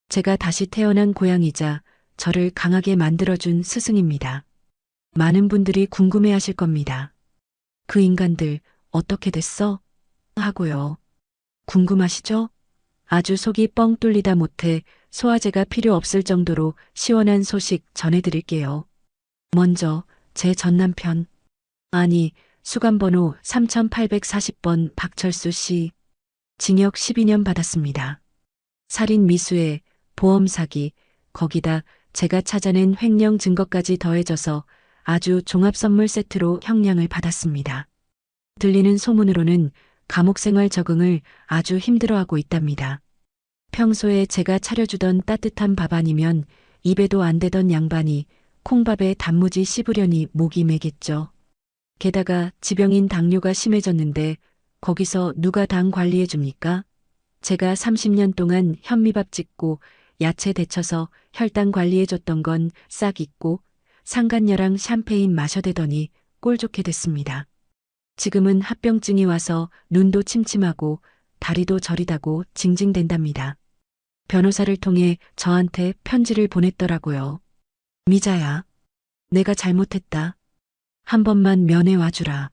제가 다시 태어난 고향이자 저를 강하게 만들어준 스승입니다. 많은 분들이 궁금해하실 겁니다. 그 인간들 어떻게 됐어? 하고요. 궁금하시죠? 아주 속이 뻥 뚫리다 못해 소화제가 필요 없을 정도로 시원한 소식 전해드릴게요. 먼저 제 전남편, 아니 수감번호 3840번 박철수 씨, 징역 12년 받았습니다. 살인 미수에 보험 사기, 거기다 제가 찾아낸 횡령 증거까지 더해져서 아주 종합 선물 세트로 형량을 받았습니다. 들리는 소문으로는 감옥 생활 적응을 아주 힘들어하고 있답니다. 평소에 제가 차려주던 따뜻한 밥 아니면 입에도 안 대던 양반이 콩밥에 단무지 씹으려니 목이 메겠죠. 게다가 지병인 당뇨가 심해졌는데 거기서 누가 당 관리해 줍니까? 제가 30년 동안 현미밥 짓고 야채 데쳐서 혈당 관리해 줬던 건 싹 잊고 상간녀랑 샴페인 마셔대더니 꼴 좋게 됐습니다. 지금은 합병증이 와서 눈도 침침하고 다리도 저리다고 징징댄답니다. 변호사를 통해 저한테 편지를 보냈더라고요. 미자야, 내가 잘못했다. 한 번만 면회 와주라.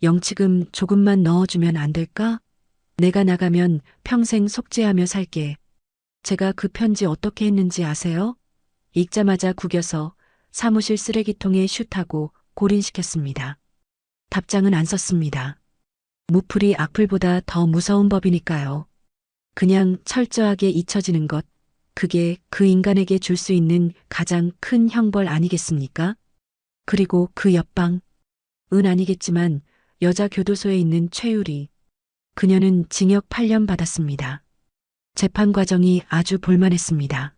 영치금 조금만 넣어주면 안 될까? 내가 나가면 평생 속죄하며 살게. 제가 그 편지 어떻게 했는지 아세요? 읽자마자 구겨서 사무실 쓰레기통에 슛하고 골인시켰습니다. 답장은 안 썼습니다. 무풀이 악플보다 더 무서운 법이니까요. 그냥 철저하게 잊혀지는 것, 그게 그 인간에게 줄 수 있는 가장 큰 형벌 아니겠습니까? 그리고 그 옆방, 은 아니겠지만 여자 교도소에 있는 최유리. 그녀는 징역 8년 받았습니다. 재판 과정이 아주 볼만했습니다.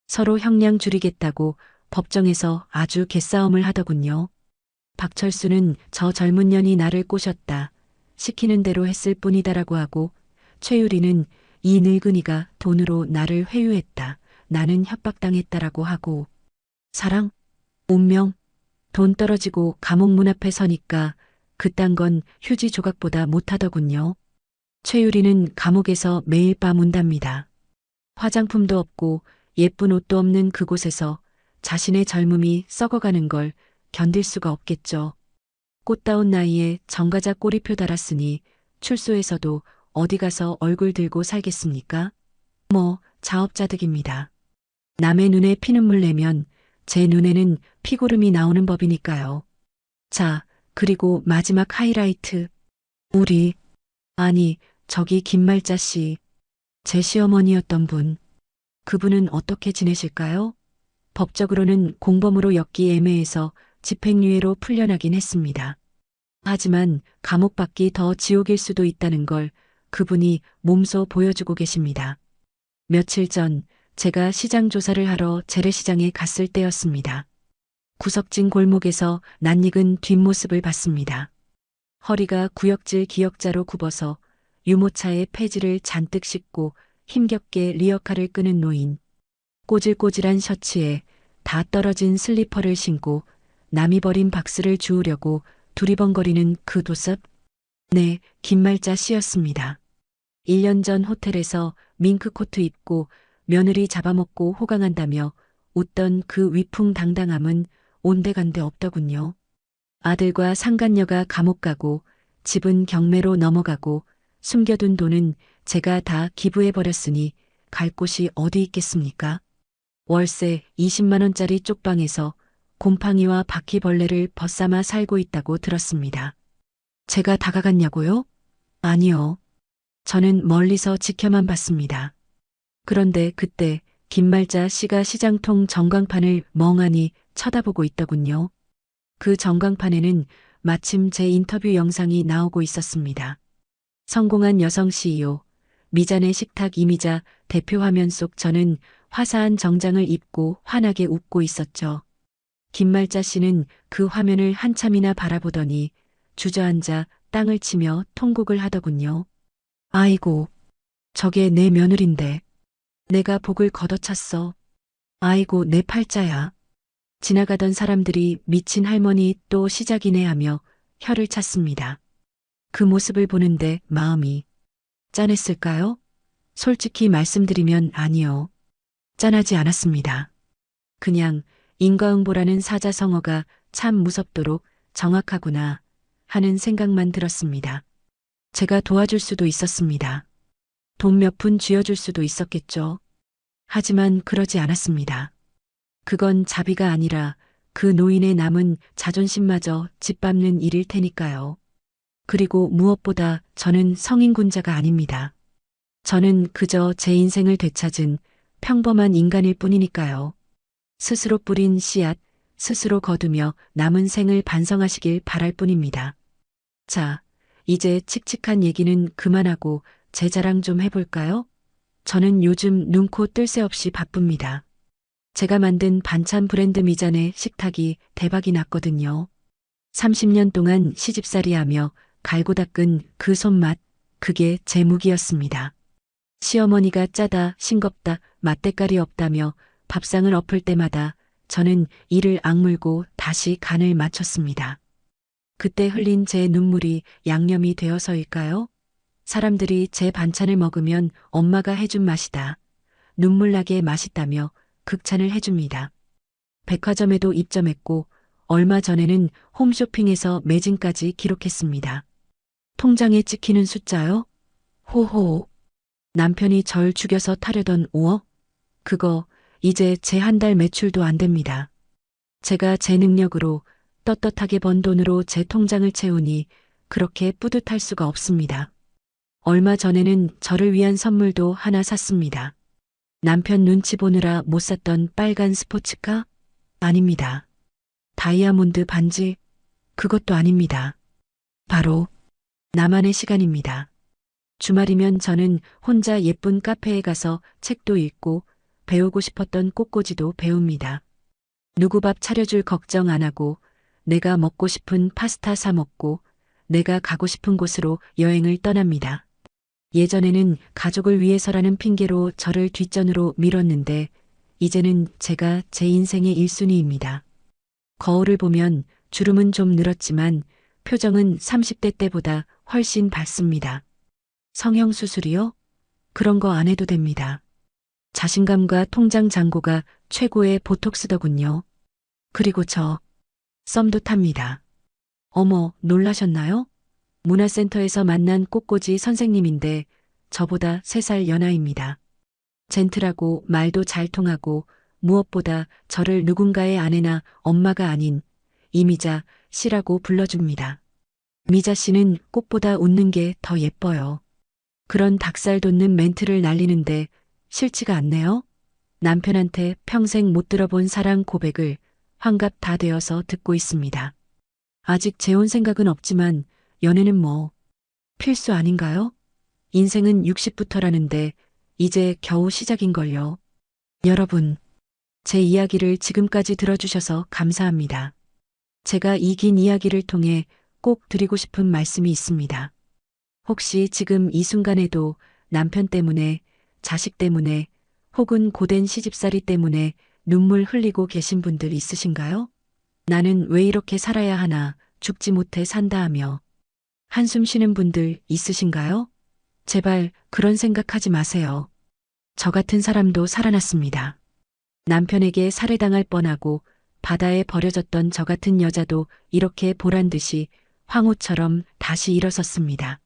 서로 형량 줄이겠다고 법정에서 아주 개싸움을 하더군요. 박철수는 저 젊은 년이 나를 꼬셨다. 시키는 대로 했을 뿐이다라고 하고 최유리는 이 늙은이가 돈으로 나를 회유했다. 나는 협박당했다라고 하고 사랑, 운명, 돈 떨어지고 감옥 문 앞에 서니까 그딴 건 휴지 조각보다 못하더군요. 최유리는 감옥에서 매일 밤 운답니다. 화장품도 없고 예쁜 옷도 없는 그곳에서 자신의 젊음이 썩어가는 걸 견딜 수가 없겠죠. 꽃다운 나이에 정가자 꼬리표 달았으니 출소해서도 어디 가서 얼굴 들고 살겠습니까? 뭐 자업자득입니다. 남의 눈에 피눈물 내면 제 눈에는 피고름이 나오는 법이니까요. 자, 그리고 마지막 하이라이트. 우리, 아니, 저기 김말자 씨, 제 시어머니였던 분. 그분은 어떻게 지내실까요? 법적으로는 공범으로 엮기 애매해서 집행유예로 풀려나긴 했습니다. 하지만 감옥 밖이 더 지옥일 수도 있다는 걸 그분이 몸소 보여주고 계십니다. 며칠 전 제가 시장 조사를 하러 재래시장에 갔을 때였습니다. 구석진 골목에서 낯익은 뒷모습을 봤습니다. 허리가 구역질 기역자로 굽어서 유모차에 폐지를 잔뜩 싣고 힘겹게 리어카를 끄는 노인. 꼬질꼬질한 셔츠에 다 떨어진 슬리퍼를 신고 남이 버린 박스를 주우려고 두리번거리는 그 모습. 네, 김말자 씨였습니다. 1년 전 호텔에서 밍크코트 입고 며느리 잡아먹고 호강한다며 웃던 그 위풍당당함은 온데간데 없더군요. 아들과 상간녀가 감옥 가고 집은 경매로 넘어가고 숨겨둔 돈은 제가 다 기부해버렸으니 갈 곳이 어디 있겠습니까? 월세 20만 원짜리 쪽방에서 곰팡이와 바퀴벌레를 벗삼아 살고 있다고 들었습니다. 제가 다가갔냐고요? 아니요. 저는 멀리서 지켜만 봤습니다. 그런데 그때 김말자 씨가 시장통 전광판을 멍하니 쳐다보고 있더군요. 그 전광판에는 마침 제 인터뷰 영상이 나오고 있었습니다. 성공한 여성 CEO, 미잔의 식탁 이미자 대표 화면 속 저는 화사한 정장을 입고 환하게 웃고 있었죠. 김말자 씨는 그 화면을 한참이나 바라보더니 주저앉아 땅을 치며 통곡을 하더군요. 아이고, 저게 내 며느린데. 내가 복을 걷어찼어. 아이고, 내 팔자야. 지나가던 사람들이 미친 할머니 또 시작이네 하며 혀를 찼습니다. 그 모습을 보는데 마음이 짠했을까요? 솔직히 말씀드리면 아니요. 짠하지 않았습니다. 그냥 인과응보라는 사자성어가 참 무섭도록 정확하구나 하는 생각만 들었습니다. 제가 도와줄 수도 있었습니다. 돈 몇 푼 쥐어줄 수도 있었겠죠. 하지만 그러지 않았습니다. 그건 자비가 아니라 그 노인의 남은 자존심마저 짓밟는 일일 테니까요. 그리고 무엇보다 저는 성인군자가 아닙니다. 저는 그저 제 인생을 되찾은 평범한 인간일 뿐이니까요. 스스로 뿌린 씨앗, 스스로 거두며 남은 생을 반성하시길 바랄 뿐입니다. 자, 이제 칙칙한 얘기는 그만하고 제 자랑 좀 해볼까요? 저는 요즘 눈코 뜰 새 없이 바쁩니다. 제가 만든 반찬 브랜드 미잔의 식탁이 대박이 났거든요. 30년 동안 시집살이하며 갈고 닦은 그 손맛, 그게 제 무기였습니다. 시어머니가 짜다, 싱겁다, 맛대가리 없다며 밥상을 엎을 때마다 저는 이를 악물고 다시 간을 맞췄습니다. 그때 흘린 제 눈물이 양념이 되어서일까요? 사람들이 제 반찬을 먹으면 엄마가 해준 맛이다. 눈물나게 맛있다며 극찬을 해줍니다. 백화점에도 입점했고 얼마 전에는 홈쇼핑에서 매진까지 기록했습니다. 통장에 찍히는 숫자요? 호호. 남편이 절 죽여서 타려던 5억? 그거 이제 제 한 달 매출도 안 됩니다. 제가 제 능력으로 떳떳하게 번 돈으로 제 통장을 채우니 그렇게 뿌듯할 수가 없습니다. 얼마 전에는 저를 위한 선물도 하나 샀습니다. 남편 눈치 보느라 못 샀던 빨간 스포츠카? 아닙니다. 다이아몬드 반지? 그것도 아닙니다. 바로 나만의 시간입니다. 주말이면 저는 혼자 예쁜 카페에 가서 책도 읽고 배우고 싶었던 꽃꽂이도 배웁니다. 누구 밥 차려줄 걱정 안 하고 내가 먹고 싶은 파스타 사 먹고 내가 가고 싶은 곳으로 여행을 떠납니다. 예전에는 가족을 위해서라는 핑계로 저를 뒷전으로 밀었는데 이제는 제가 제 인생의 1순위입니다. 거울을 보면 주름은 좀 늘었지만 표정은 30대 때보다 훨씬 밝습니다. 성형수술이요? 그런 거 안 해도 됩니다. 자신감과 통장 잔고가 최고의 보톡스더군요. 그리고 저 썸도 탑니다. 어머, 놀라셨나요? 문화센터에서 만난 꽃꽂이 선생님인데 저보다 3살 연하입니다. 젠틀하고 말도 잘 통하고 무엇보다 저를 누군가의 아내나 엄마가 아닌 이미자 씨라고 불러줍니다. 미자 씨는 꽃보다 웃는 게 더 예뻐요. 그런 닭살 돋는 멘트를 날리는데 싫지가 않네요. 남편한테 평생 못 들어본 사랑 고백을 환갑 다 되어서 듣고 있습니다. 아직 재혼 생각은 없지만 연애는 뭐 필수 아닌가요? 인생은 60부터라는데 이제 겨우 시작인걸요. 여러분, 제 이야기를 지금까지 들어주셔서 감사합니다. 제가 이 긴 이야기를 통해 꼭 드리고 싶은 말씀이 있습니다. 혹시 지금 이 순간에도 남편 때문에, 자식 때문에, 혹은 고된 시집살이 때문에 눈물 흘리고 계신 분들 있으신가요? 나는 왜 이렇게 살아야 하나, 죽지 못해 산다 하며 한숨 쉬는 분들 있으신가요? 제발 그런 생각하지 마세요. 저 같은 사람도 살아났습니다. 남편에게 살해당할 뻔하고 바다에 버려졌던 저 같은 여자도 이렇게 보란 듯이 황후처럼 다시 일어섰습니다.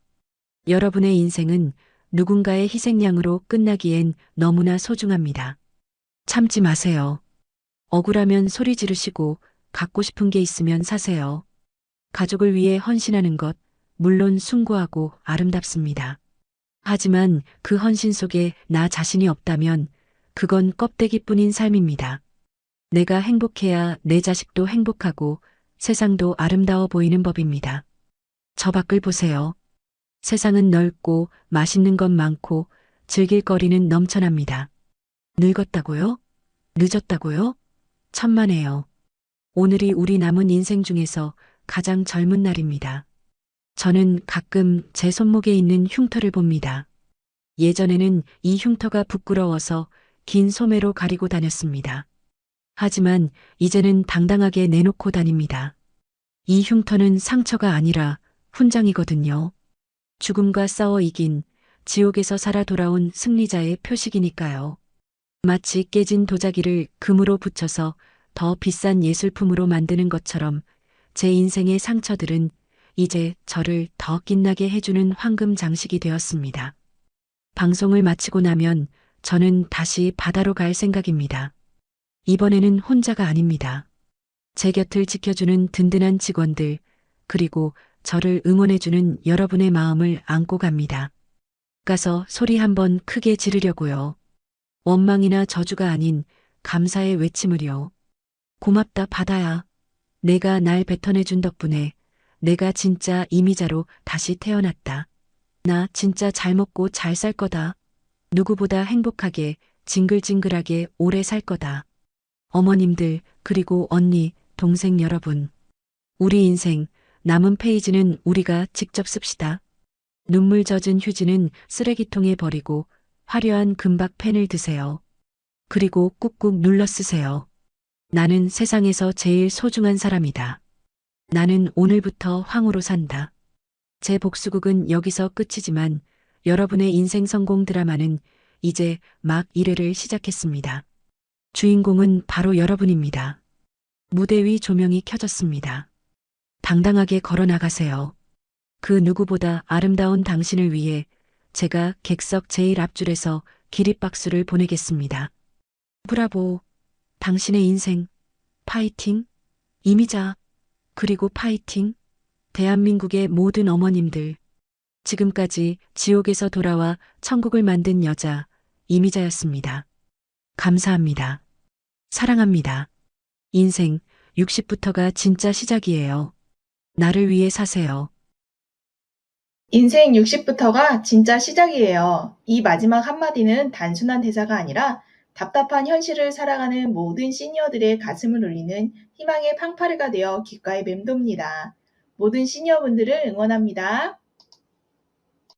여러분의 인생은 누군가의 희생양으로 끝나기엔 너무나 소중합니다. 참지 마세요. 억울하면 소리 지르시고 갖고 싶은 게 있으면 사세요. 가족을 위해 헌신하는 것, 물론 숭고하고 아름답습니다. 하지만 그 헌신 속에 나 자신이 없다면 그건 껍데기뿐인 삶입니다. 내가 행복해야 내 자식도 행복하고 세상도 아름다워 보이는 법입니다. 저 밖을 보세요. 세상은 넓고 맛있는 것 많고 즐길 거리는 넘쳐납니다. 늙었다고요? 늦었다고요? 천만에요. 오늘이 우리 남은 인생 중에서 가장 젊은 날입니다. 저는 가끔 제 손목에 있는 흉터를 봅니다. 예전에는 이 흉터가 부끄러워서 긴 소매로 가리고 다녔습니다. 하지만 이제는 당당하게 내놓고 다닙니다. 이 흉터는 상처가 아니라 훈장이거든요. 죽음과 싸워 이긴, 지옥에서 살아 돌아온 승리자의 표식이니까요. 마치 깨진 도자기를 금으로 붙여서 더 비싼 예술품으로 만드는 것처럼 제 인생의 상처들은 이제 저를 더 빛나게 해주는 황금 장식이 되었습니다. 방송을 마치고 나면 저는 다시 바다로 갈 생각입니다. 이번에는 혼자가 아닙니다. 제 곁을 지켜주는 든든한 직원들, 그리고 저를 응원해주는 여러분의 마음을 안고 갑니다. 가서 소리 한번 크게 지르려고요. 원망이나 저주가 아닌 감사의 외침을요. 고맙다 바다야. 내가 날 뱉어내준 덕분에 내가 진짜 이미자로 다시 태어났다. 나 진짜 잘 먹고 잘 살 거다. 누구보다 행복하게 징글징글하게 오래 살 거다. 어머님들, 그리고 언니, 동생 여러분. 우리 인생, 남은 페이지는 우리가 직접 씁시다. 눈물 젖은 휴지는 쓰레기통에 버리고 화려한 금박 펜을 드세요. 그리고 꾹꾹 눌러 쓰세요. 나는 세상에서 제일 소중한 사람이다. 나는 오늘부터 황후로 산다. 제 복수극은 여기서 끝이지만 여러분의 인생 성공 드라마는 이제 막 1회를 시작했습니다. 주인공은 바로 여러분입니다. 무대 위 조명이 켜졌습니다. 당당하게 걸어 나가세요. 그 누구보다 아름다운 당신을 위해 제가 객석 제일 앞줄에서 기립박수를 보내겠습니다. 브라보. 당신의 인생. 파이팅. 이미자. 그리고 파이팅. 대한민국의 모든 어머님들. 지금까지 지옥에서 돌아와 천국을 만든 여자 이미자였습니다. 감사합니다. 사랑합니다. 인생 60부터가 진짜 시작이에요. 나를 위해 사세요. 인생 60부터가 진짜 시작이에요. 이 마지막 한마디는 단순한 대사가 아니라 답답한 현실을 살아가는 모든 시니어들의 가슴을 울리는 희망의 팡파르가 되어 귓가에 맴돕니다. 모든 시니어분들을 응원합니다.